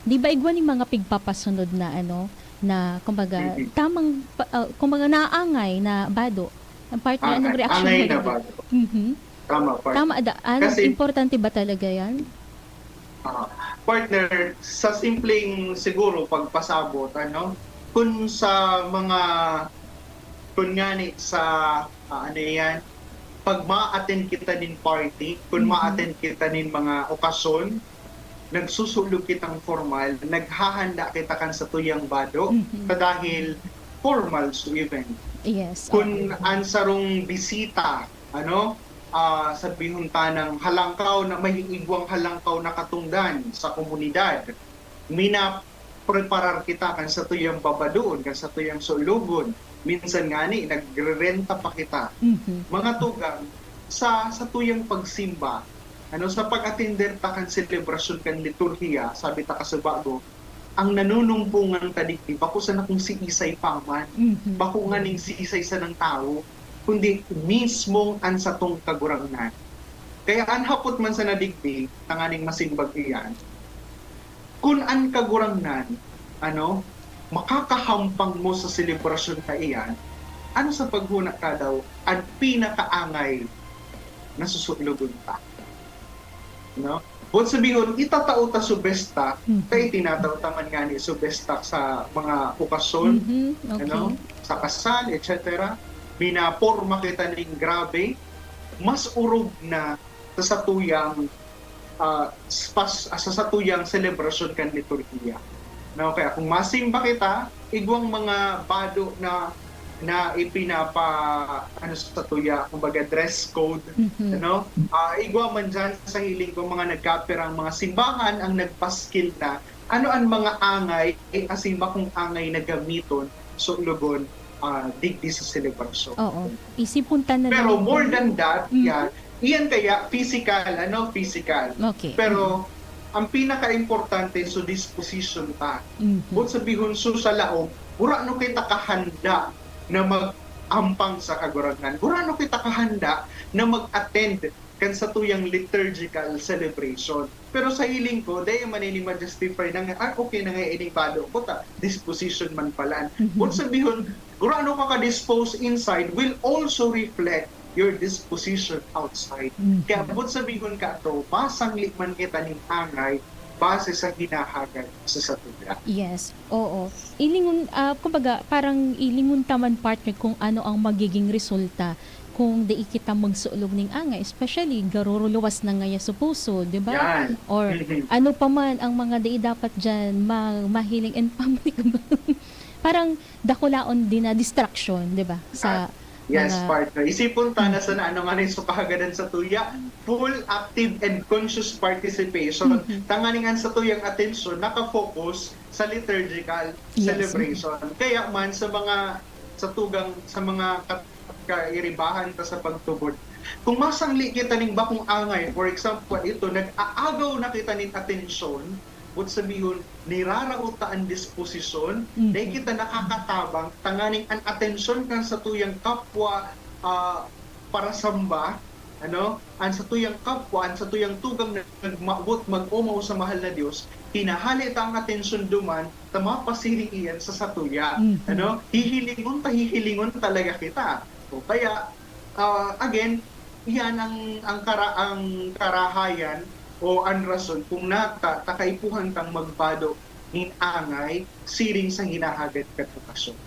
Di ba Igwa ni mga pigpapasunod na ano, na kumbaga tamang kumbaga naangay na bado Ang partner, anong reaction angay mo? na bago. Tama, partner. Tama, Kasi- importante ba talaga yan? Partner, sa simpleng siguro pagpasabot, kung sa mga, kung nga ni sa, ano yan, pag ma-attend kita nin party, kung ma-attend kita nin mga okasyon, nagsusulog kitang formal, naghahanda kita kan sa tuyang bado, dahil formal so event. Yes. Kung ansarong bisita, sabihon ta ng halangkaw na may igwang halangkaw na katungdan sa komunidad, preparar kita kan sa tuyang babadoon, kan sa tuyang sulugon. Minsan nga ni, nagrerenta pa kita. Mga tugang, sa tuyang pagsimba, sa pag-attender ta kan selebrasyon kan liturhiya, sabi ta kasabago, ang nanunumpungan tadigdi, bako sa na kung si Isay paman, bako nga ning si Isay sa ng tao, kundi mismong an sa tong kagurangnan. Kaya anhapot man sa nadigdi, tanganing masimbag iyan, kung an kagurangnan, makakahampang mo sa selebrasyon ka iyan, sa paghuna ka daw, ang pinakaangay na susulugon ta. Buot sabihin, itatao ta subesta, kaya tinatao taman nga ni subesta sa mga okasyon, sa kasal, etc. Minaporma kita ning grabe, mas urog na sa satuyang sa satuyang selebrasyon kan liturhiya. Kaya kung masimba kita, igwang mga bado na ipinapa sa tuya, kumbaga dress code, igwa man dyan sa hiling ko mga nagkapirang mga simbahan ang nagpaskil na ang mga angay asimba kung angay na gamiton so lugon digdi sa selebrasyon. Oo. Isipuntan na Pero lang. more than that, iyan kaya physical. Okay. Pero ang pinaka-importante so disposition ta. Kung sabihin so sa laog, burano kita kahanda na mag-ampang sa kagurangnan. Burano kita kahanda na mag-attend kan sa tuyang liturgical celebration. Pero sa hiling ko, dahil manini ma-justify na nga, okay na nga inibado ko ta, disposition man pala. Kung sabihin, burano ka ka-dispose inside will also reflect your disposition outside. Kaya kung sabihin ka ito, pasanglit man kita ng angay, base sa hinahagad sa satuya. Yes, oo. Ilingon, kumbaga, parang ilingon taman partner kung ano ang magiging resulta kung di kita magsulog ng angay, especially garuruluwas na ngaya sa puso, di ba? Yan. Or ano pa man ang mga di dapat dyan mahiling and public. Parang dakulaon din na distraction, di ba? Sa Yes, mga partner. Isipon ta na sa nga rin so kahagadan sa tuya, full active and conscious participation. Tanganingan sa tuyang atensyon, nakafocus sa liturgical celebration. Kaya man sa mga kairibahan ta sa pagtubod, kung masangli kita ning bakong angay, for example, ito, nag-aagaw na kita ning atensyon, but sabihin, niraraot ta ang disposisyon, dahil kita nakakatabang, tanganing ang atensyon kan sa tuyang kapwa para samba, ang sa tuyang kapwa, ang sa tuyang tugang nagmaabot, mag-umaw sa mahal na Diyos, hinahali ta ang atensyon duman, tamapasiring iyan sa satuya. Hihilingon talaga kita. So, kaya, again, iyan ang karahayan o ang rason kung takaipuhan kang magbado in angay, siring sa hinahagad katupasyon.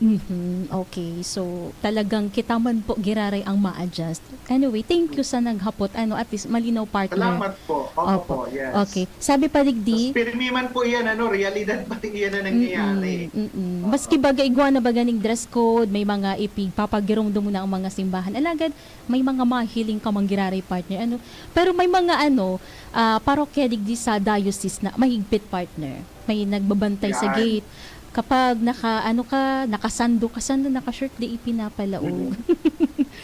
Okay, so talagang kita man po giraray ang ma-adjust. Anyway, thank you sa naghapot. At least malinaw partner. Salamat po. Opo, yes. Okay. Sabi pa digdi, Pirmi man po iyan, realidad pati iyan na nangyayari. maski baga igwa na baga ning dress code, may mga papagirong mo na ang mga simbahan. Alagad, may mga mahiling ka manggiraray partner. Pero may mga parokya digdi sa diocese na mahigpit partner. May nagbabantay sa gate. Kapag nakasando, naka-shirt, di ipinapalaog.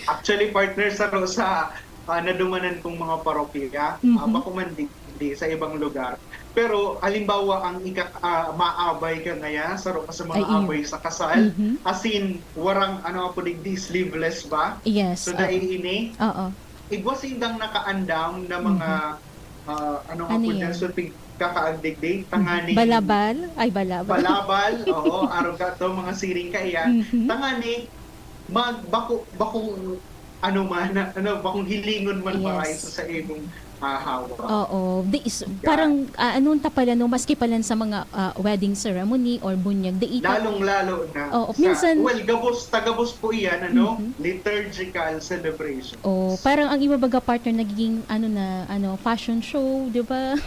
Actually, partner, sa nadumanan kong mga parokya, bako man di sa ibang lugar. Pero, halimbawa, ang maabay ka ngaya, saro ka sa mga abay sa kasal, as in, warang, di sleeveless ba? Yes. So, dahil ini, Oo. igwasindang nakaandam na mga, kakaagdigdig, tangani. Balabal? Balabal, oo, araw ka to, mga siring ka iyan. Tangani, bakong ano man, bakong hilingon man Yes. para isa sa imong hawa. Oo. Parang anong pala no, maski pala sa mga wedding ceremony or bunyag, Lalong-lalo na Oo, minsan- tagabos po iyan, liturgical celebration. Oh, parang ang iba baga partner nagiging fashion show, 'di ba?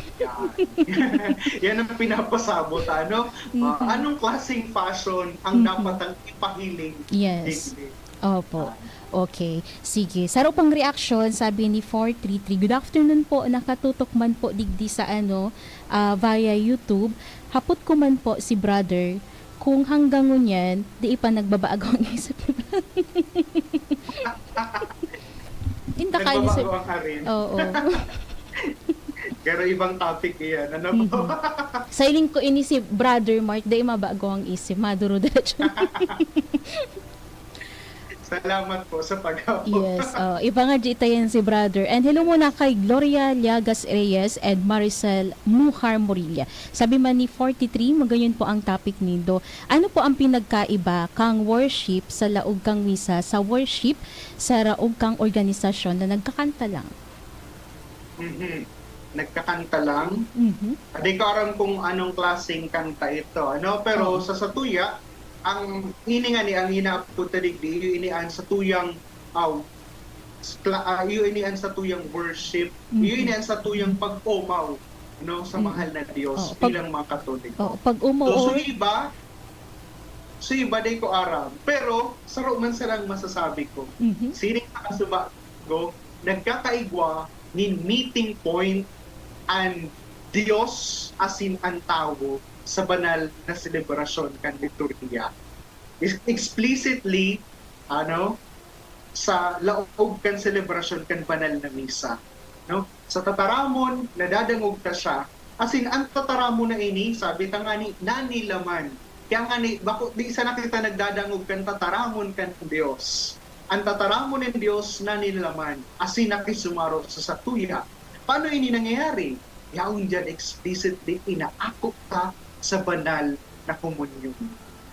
Yan ang pinapasabot, anong klaseng fashion ang dapat ang ipahiling? Yes. digdi? Opo. Okay. Sige. Saro pang reaction, sabi ni 433. Good afternoon po. Nakatutok man po digdi sa via YouTube. Hapot ko man po si brother. Kung hanggang ngunyan, di pa nagbabago ang isip ni brother. Inda kayo Nagbabago ang harin. Oo. Pero ibang topic iyan. Ano po? Sailing ko ini si brother Mark, di mabago ang isip. Maduro diretso. Salamat po sa pag-abot. Yes, iba nga dito yan si brother. And hello muna kay Gloria Llagas Reyes and Maricel Muhar Morilla. Sabi man ni 43, magayon po ang topic nindo. Ano po ang pinagkaiba kang worship sa laog kang misa sa worship sa laog kang organisasyon na nagkakanta lang? Nagkakanta lang. Hindi ko alam kung anong klaseng kanta ito. Pero sa Satuya, ang ini ang hinaapot digdi inian sa tuyang inian sa tuyang worship, inian sa tuyang pag-umaw sa mahal na Dios bilang mga Katoliko. Pag umaw. So iba day ko aram. Pero saro man silang masasabi ko. Sining nakasuba ko, nagkakaigwa ni meeting point ang Dios asin ang tao sa banal na selebrasyon kan liturhiya. Explicitly, sa laog kan selebrasyon kan banal na misa. Sa tataramon, nadadangog ta siya. Asin, ang tataramon na ini, sabi ta nga ni, nanilaman. Kaya nga ni, bakit di isa na kita nagdadangog kan tataramon kan Diyos. Ang tataramon ng Diyos nanilaman, asin nakisumaro sa Satuya. Paano ini nangyayari? Yaon dyan explicitly, inaakop ka sa banal na komunyon.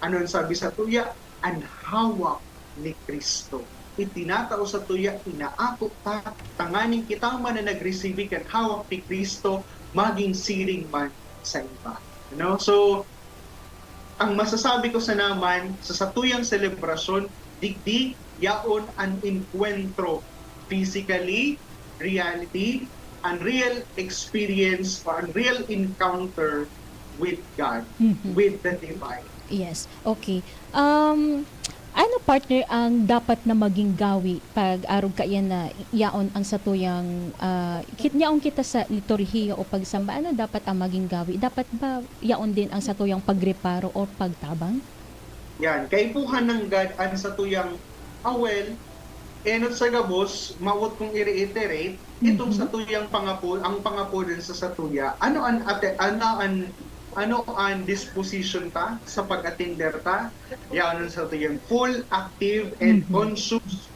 Ano ang sabi sa tuya? Ang hawak ni Kristo. Itinatao sa tuya, inaakop ka, tanganing kita man na nag-receive kan hawak ni Kristo, maging siring man sa iba. So, ang masasabi ko sa naman, sa satuyang selebrasyon, digdi, yaon ang encuentro, physically, reality, and real experience or real encounter with God, with the divine. Yes. Okay. Ano partner ang dapat na maging gawi pag arog ka yan na yaon ang satuyang yaon kita sa liturhiya o pagsamba? Ano dapat ang maging gawi? Dapat ba yaon din ang satuyang pagreparo o pagtabang? Yan. Kaipuhan ng God ang satuyang enot sa gabos, mawot kong i-reiterate, itong satuyang ang pangapo din sa satuya, ano ang disposition ta sa pag-attender ta? Yan ang satuyang full, active, and conscious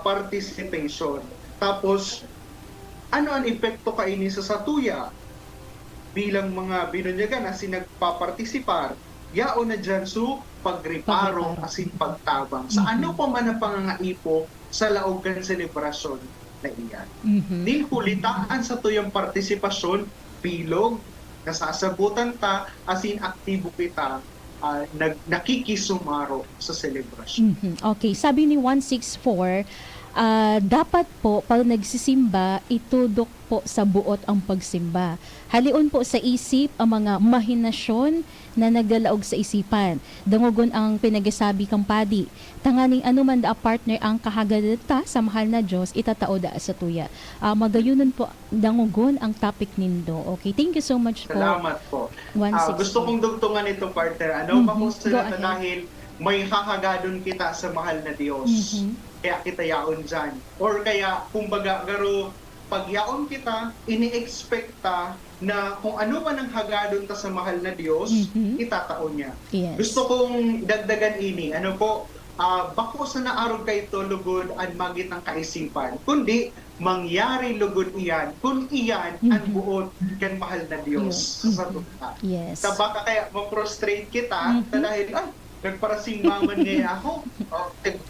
participation. Tapos, ano ang epekto kaini sa satuya? Bilang mga binunyagan na sinagpapartisipar, yaon na dyan so pagreparo asin pagtabang. Sa ano pa man ang pangangaipo sa laogan selebrasyon na iyan. Di hulitaan sa tuyang partisipasyon, bilog, nasasabutan ta, asin aktibo kita, nakikisumaro sa selebrasyon. Okay, sabi ni 164, dapat po pag nagsisimba, itudok po sa buot ang pagsimba. Halion po sa isip ang mga mahinasyon na nagdalaog sa isipan. Dangugon ang pinagasabi kang padi. Tanganing anuman da partner ang kahagadata sa mahal na Diyos, itatao da sa tuya. Magayunan po, dangugon ang topic nindo. Okay, thank you so much po. Salamat po. 164. Gusto kong dugtungan ito, partner. Sila dahil may hakagadon kita sa mahal na Diyos. Kaya kita yaon dyan. Or kaya, kumbaga, garo, pag yaon kita, ini-expecta na kung ano man ang hagadon ta sa mahal na Diyos, itataon niya. Yes. Gusto kong dagdagan ini. Bako sa naarog kay ito lugod ang magit ang kaisipan. Kundi, mangyari lugod iyan kung iyan ang buod kan mahal na Diyos sa tuta. Yes. Baka kaya ma-prostrate kita dahil, nagparasing maman ngayon ako.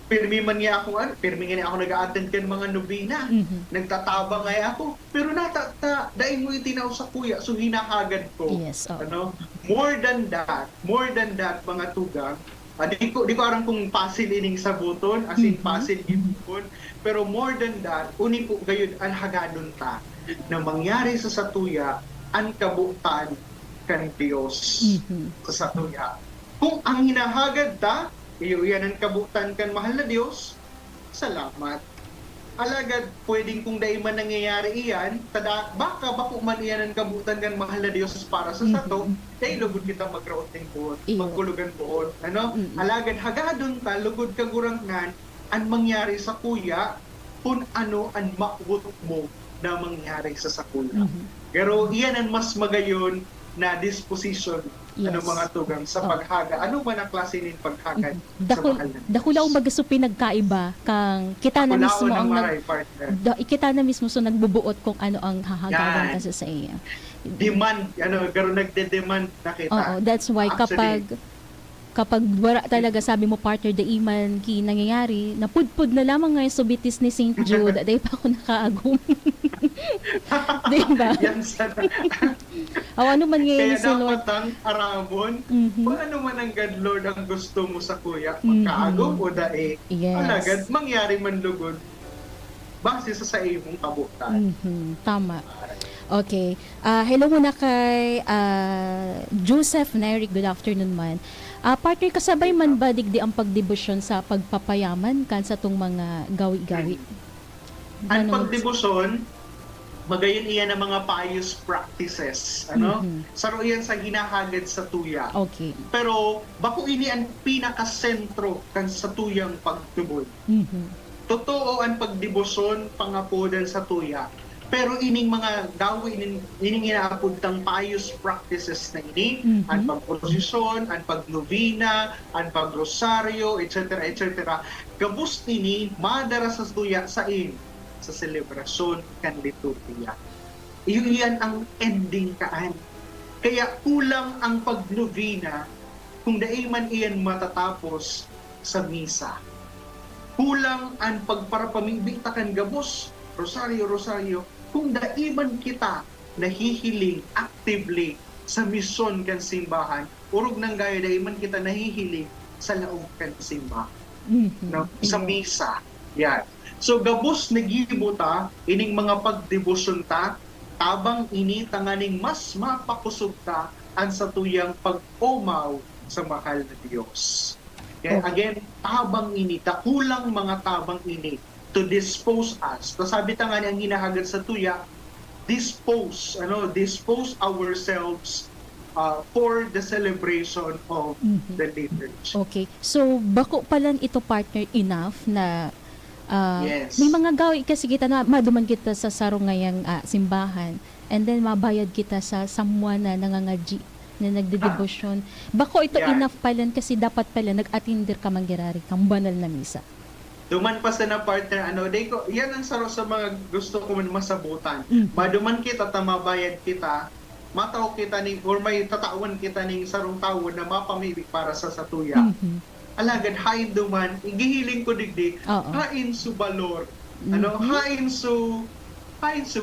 pirmi man nga ako, pirmi nga ako nag-a-attend kan mga nobina. Nagtatabang nga ako. Pero dahil mo itinaw sa kuya, so hinahagad ko. Yes, oo. Ano? More than that, mga tugang, di ko aram kung pasil ining sa buton, as in pasil gibukon. Pero more than that, uni po gayon ang hagadon ta na mangyari sa satuya ang kabutan kan Diyos sa satuya. Kung ang hinahagad ta, iyo yan ang kabutan kan mahal na Diyos, salamat. Alagad, pwedeng kung dahil man nangyayari iyan, baka bako man iyan ang kabutan kan mahal na Diyos para sa sato, dahil lugod kita magkaroon ng buot, magkulugan buot. Ano? Alagad, hagadon ta, lugod kagurangan, ang mangyari sa kuya, kung ano ang maubot mo na mangyari sa sakuya. Pero iyan ang mas magayon na disposition ano mga tugang sa paghaga. Ano man ang klase ng paghagad sa mahal na Diyos? Dakulaw magaso pinagkaiba kang kita na mismo ang kita na mismo so nagbubuot kung ano ang hahagadan kasi sa iya. Demand, garo nagde-demand na kita. Oo, that's why kapag wala talaga sabi mo partner the iman ki nangyayari, napudpud na lamang ngayon subitis ni St. Jude, dahil pa ako nakaagum. Diba? Yan sana. Ano man ngayon Kaya si Lord. dapat ang aramon, kung ano man ang God Lord ang gusto mo sa kuya, magkaagom o dae, alagad, mangyari man lugod, base sa imong kabutan. Tama. Okay. Hello muna kay Joseph Neric. Good afternoon man. Partner, kasabay man ba digdi ang pagdebosyon sa pagpapayaman kan sa tong mga gawi-gawi? Ang pagdebosyon, magayon iyan ang mga pious practices. Saro iyan sa ginahagad sa tuya. Okay. Pero, bako ini ang pinakasentro kan sa tuyang pagtubod. Totoo ang pagdebosyon, pangapodan sa tuya. Pero ining mga gawin, ining inaapod tang pious practices na ini, ang pagprosesyon, ang pagnovena, ang pagrosaryo, etc., etc. Gabus ini, madara sa tuya sa selebrasyon kan liturgia. Iyan ang ending kaan. Kaya kulang ang pagnovena kung daiman iyan matatapos sa misa. Kulang ang pagparapamibita kan gabos, rosaryo, kung daiman kita nahihiling actively sa misyon kan simbahan, urog ng gaya daiman kita nahihiling sa laog kan simbahan. Sa misa. Yan. So gabos nagibuta ining mga pagdebosyon ta, tabang ini tanganing mas mapakusog ta ang satuyang pag-umaw sa mahal na Diyos. Kaya again, tabang ini, kulang mga tabang ini to dispose us. So sabi ta nga ang hinahagad sa tuya, dispose ourselves for the celebration of the liturgy. Okay. So bako palan ito partner enough na Yes. may mga gawi kasi kita na maduman kita sa sarong ngayang simbahan and then mabayad kita sa samwa na nangangadji na nagdedebosyon. Bako ito enough palan kasi dapat pala nag-attinder ka manggirari kang banal na misa. Duman pa sa na partner, yan ang saro sa mga gusto ko man masabutan. Maduman kita, tamabayad kita, mataw kita or may tatawan kita ning sarong tawon na mapamibig para sa satuya. Alagad, hain duman, igihiling ko digdi, hain su valor, hain su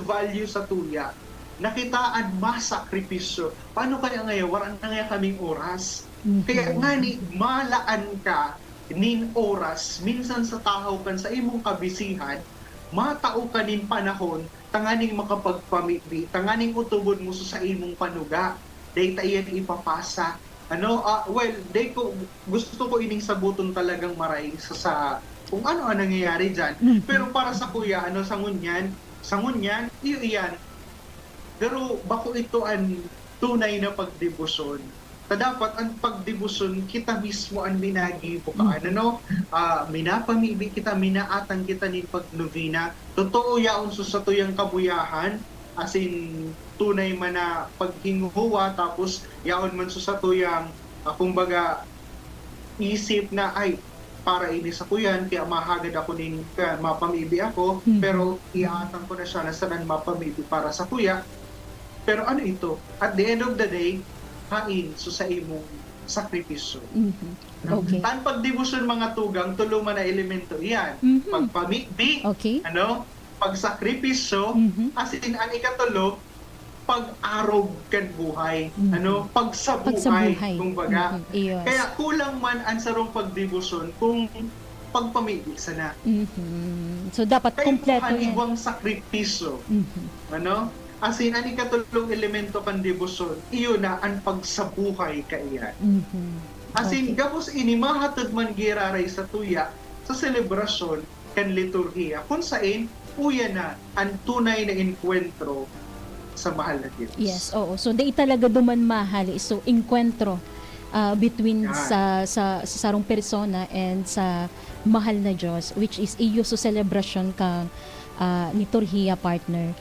value sa tuya. Nakitaan masakripisyo. Paano kaya ngayon? Waran na nga kaming oras. Kaya nga malaan ka nin oras, minsan sa tahaw kan sa imong kabisihan, matao ka nin panahon, tanganing makapagpamigbi, tanganing utubod mo sa imong panuga, day tayan ipapasa. Gusto ko ining sabuton talagang maray sa kung ano ang nangyayari dyan. Pero para sa kuya, sangunyan, iyan. Pero bako ito ang tunay na pagdebosyon. Dapat ang pagdebosyon, kita mismo ang minagibukaan. Minapamibig kita, minaatan kita ni pagnovena. Totoo yaon sa tuyang kabuyahan, as in tunay man na paghinguwa, tapos yaon man sa tuyang kumbaga isip na ay para ini sa kuyan, kaya mahagad ako ning mapamibi ako, pero iatan ko na siya na saan mapamibi para sa kuya. Pero ano ito? At the end of the day, hain so sa imong sakripisyo. Okay. Tan pagdebosyon mga tugang tulo man na elemento iyan. Pagpamigdi, Okay. pagsakripisyo, as in ang ikatulo, pag-arog kan buhay, pagsabuhay, Pagsabuhay. kumbaga. Yes. Kaya kulang man ang sarong pagdebosyon kung pagpamigdi sana. So dapat Kaya kompleto buhan yan. ibang sakripisyo. As in, ang ikatulong elemento kan debosyon, iyo na ang pagsabuhay kaiyan. As in, gabos ini mahatod man giraray sa tuya, sa selebrasyon, kan liturhiya, kung saan, uya na ang tunay na enkwentro sa mahal na Diyos. Yes, oo. So di talaga duman mahal. So enkwentro between Yan. sa sarong persona and sa mahal na Diyos, which is iyo so celebration kang liturhiya, partner.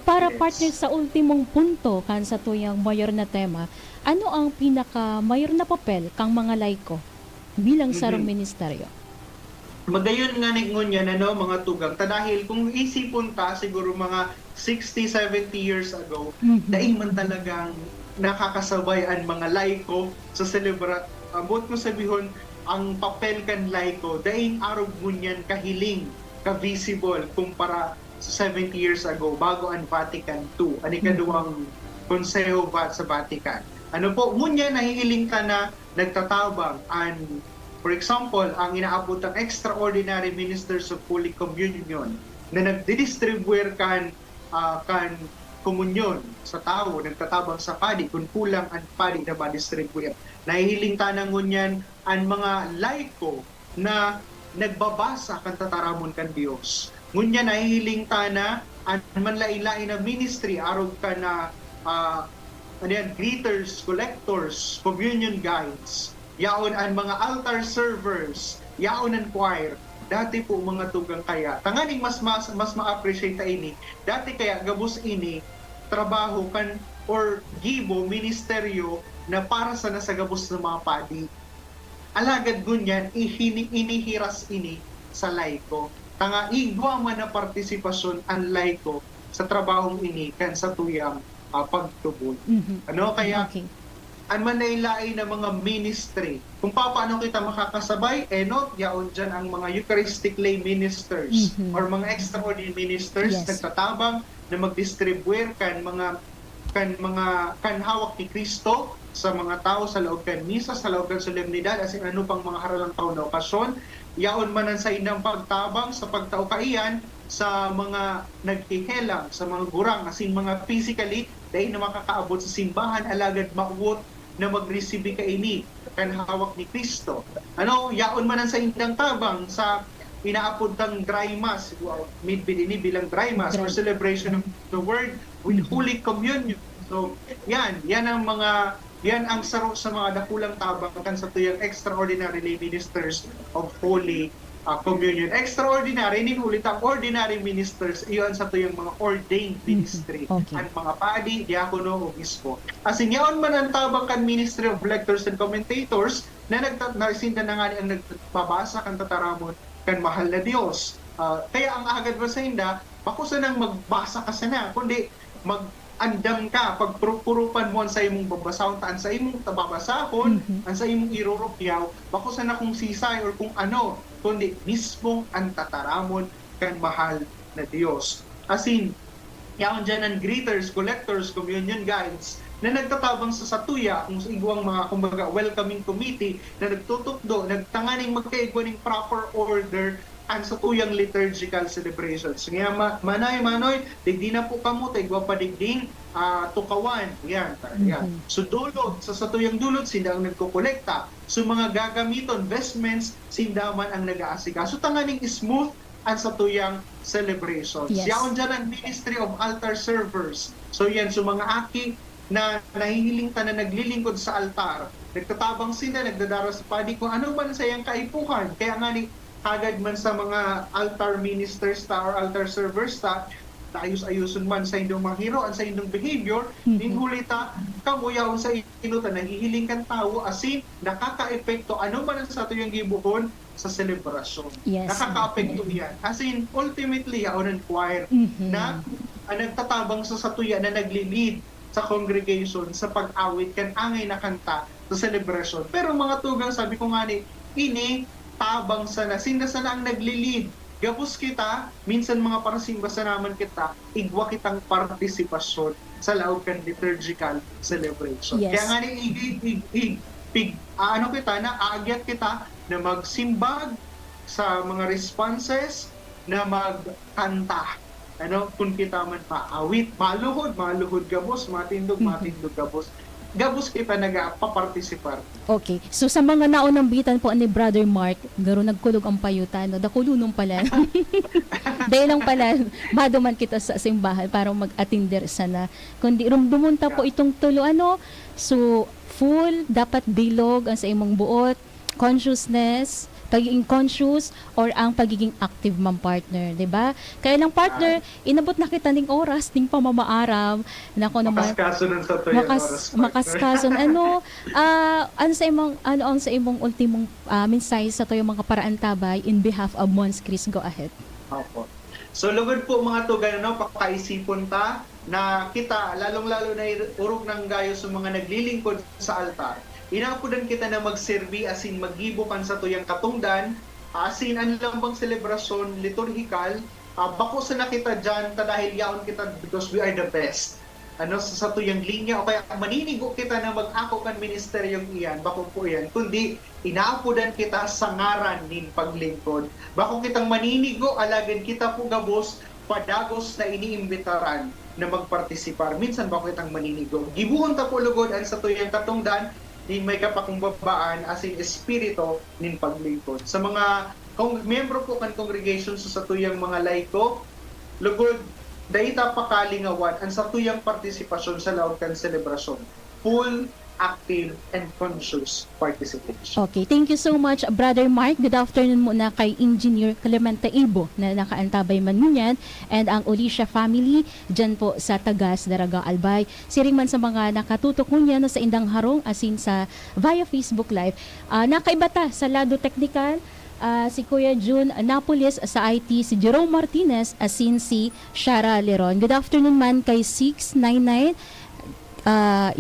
Para Yes. partner sa ultimong punto kan sa tuyang mayor na tema, ano ang pinaka mayor na papel kang mga laiko bilang sarong ministeryo? Magayon nga ningon yan, mga tugang. Dahil kung isipon ta, siguro mga 60, 70 years ago, dahil man talagang nakakasabay ang mga laiko sa abot mo sabihon, ang papel kan laiko, dahil arog mo niyan kahiling, ka-visible, kumpara sa 70 years ago, bago ang Vatican II, ang ikaduwang konseho sa Vatican. Ngunya nahihiling ka na nagtatabang for example, ang inaabot ng extraordinary ministers of Holy Communion na nagdidistribuer kan komunyon sa tao, nagtatabang sa padi, kung kulang ang padi na ma-distribuer. Nahihiling tanang ngunyan ang mga laiko na nagbabasa kan tataramon kan Dios. Ngunya nahihiling tana ang manlain-lain na ministry, arog ka na greeters, collectors, communion guides, yaon ang mga altar servers, yaon ang choir. Dati po mga tugang kaya, tanganing mas ma-appreciate ta ini. Dati kaya gabos ini trabaho kan or gibo ministeryo na para sa nasa gabos ng mga padi. Alagad gunyan inihiras ini sa laiko. Tanga igwa man na partisipasyon ang laiko sa trabahong ini kan sa tuyang pagtubod. Kaya Okay. ang manailain na mga ministry. Kung paano kita makakasabay, yaon dyan ang mga Eucharistic lay ministers or mga extraordinary ministers Yes. nagtatabang na mag-distribuer kan hawak ni Kristo sa mga tao sa loob kan misa, sa loob kan solemnidad, as in ano pang mga haralang taon na okasyon. Yaon man ang sa inang pagtabang sa pagtaukaian sa mga naghihelang, sa mga gurang, as in mga physically, dahil na makakaabot sa simbahan, alagad mauwot na mag-receive ka ini kan hawak ni Kristo. Yaon man ang sa indang tabang sa inaapod ng dry mass, midbid ini bilang dry mass or celebration of the word with Holy Communion. So, yan ang saro sa mga dakulang tabang kan sa tuyang extraordinary lay ministers of Holy Communion. Extraordinary, hindi ulit ang ordinary ministers, iyon sa tuyang mga ordained ministry. Okay. Ang mga padi, diakono, o bispo. As in, yaon man ang tabang kan Ministry of Lectors and Commentators na nagsinda na nga ang nagpabasa kan tataramon kan mahal na Diyos. Kaya ang agad ba sa hinda, bako sanang magbasa ka sana, kundi andam ka, pagpurupan mo ang sa imong babasahon, ang sa imong tababasahon, ang sa imong irurupyaw, bako sana kung sisay or kung ano, kundi mismong ang tataramon kan mahal na Diyos. As in, yaon dyan ang greeters, collectors, communion guides, na nagtatabang sa satuya, kung sa igwang mga kumbaga welcoming committee, na nagtutukdo, nagtanganing magkaigwaning proper order ang satuyang liturgical celebrations. Ngayon, manoy, digdi na po kamo, taigwa pa digding, tukawan, yan. So dulot, sa satuyang dulot, sinda ang nagkukolekta. So mga gagamiton, vestments, sinda man ang nag-aasika. So tanganing smooth ang satuyang celebrations. Yes. Yaon dyan ang Ministry of Altar Servers. So yan, so mga aki na nahihiling ta na naglilingkod sa altar, nagtatabang sila, nagdadaro sa padi kung ano man sayang kaipuhan. Kaya nga ni agad man sa mga altar ministers ta or altar servers ta, ayus-ayuson man sa indong mga hero, sa indong behavior, ninhuli ta, kamuyaon sa inuta, nahihiling kan tao, asin, nakaka-epekto, ano man sa ito yung gibuhon sa selebrasyon. Yes. Nakaka-apekto yan. Asin, ultimately, yaon ang choir na nagtatabang sa satuya na nagli-lead sa congregation sa pag-awit kan angay na kanta sa sa celebration. Pero mga tugang, sabi ko nga ni, ini, tabang sana, sinda sana ang naglilid. Gapos kita, minsan mga parasimba sa naman kita, igwa kitang partisipasyon sa laog kan liturgical celebration. Yes. Kaya nga ni, kita na, aagyat kita na magsimbag sa mga responses, na magkanta. Kung kita man maawit, maluhod gabos, matindog gabos. Gabos kita nagapapartisipar. Okay. So sa mga naunang bitan po ni Brother Mark, garo nagkulog ang payutan, no? Dakulunong pala. Dahil lang pala, maduman kita sa simbahan para mag-atinder sana. Kundi rumdumunta po itong tulo, So, full, dapat bilog ang sa imong buot, consciousness, pagiging conscious or ang pagiging active man partner, 'di ba? Kaya lang partner, inabot na kita ning oras ning pamamaaram. Nako naman. Makaskaso nun sa tuyo oras. Makaskason ano ang sa imong ultimong mensahe sa tuyo mga paraan tabay in behalf of Mons Chris, go ahead. Opo. So lugod po mga tugan, pakaisipon ta na kita lalong-lalo na urok ng gayo sa mga naglilingkod sa altar. Inapudan kita na magserbi asin magibo kan sa tuyang katungdan, asin ang lambang selebrasyon liturhikal, bako sa nakita dyan ta dahil yaon kita because we are the best. Sa tuyang linya o kaya maninigo kita na mag-ako kan ministeryong iyan, bako po yan, kundi inaapudan kita sa ngaran nin paglingkod. Bako kitang maninigo, alagan kita po gabos, padagos na iniimbitaran na magpartisipar. Minsan bako kitang maninigo. Gibuhon ta po lugod ang sa tuyang katungdan, din may kapakumbabaan as in espirito nin paglingkod. Sa mga miyembro po kan congregation sa satuyang mga laiko, lugod dayta pakalingawan ang satuyang partisipasyon sa laot kan selebrasyon. Full, active, and conscious participation. Okay, thank you so much, Brother Mark. Good afternoon muna kay Engineer Clemente Ibo na nakaantabay man ngunyan and ang Olisha family dyan po sa Tagas, Daraga, Albay. Siring man sa mga nakatutok ngunyan sa Indang Harong asin sa via Facebook Live. Nakaibata sa lado teknikal, si Kuya June Napoles sa IT, si Jerome Martinez asin si Shara Leron. Good afternoon man kay 699.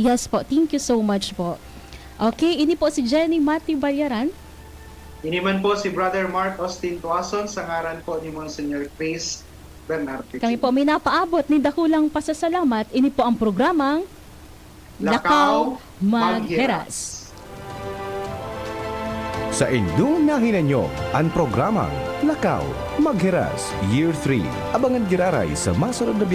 Yes po, thank you so much po. Okay, ini po si Jenny Mati Bayaran. Ini man po si Brother Mark Austin Tuason sa ngaran po ni Monsignor Chris Bernardo. Kami po may napaabot ni dakulang pasasalamat. Ini po ang programang Lakaw Magheras. Sa inyong nahinanyo, ang programang Lakaw Magheras Year 3. Abangan giraray sa masunod na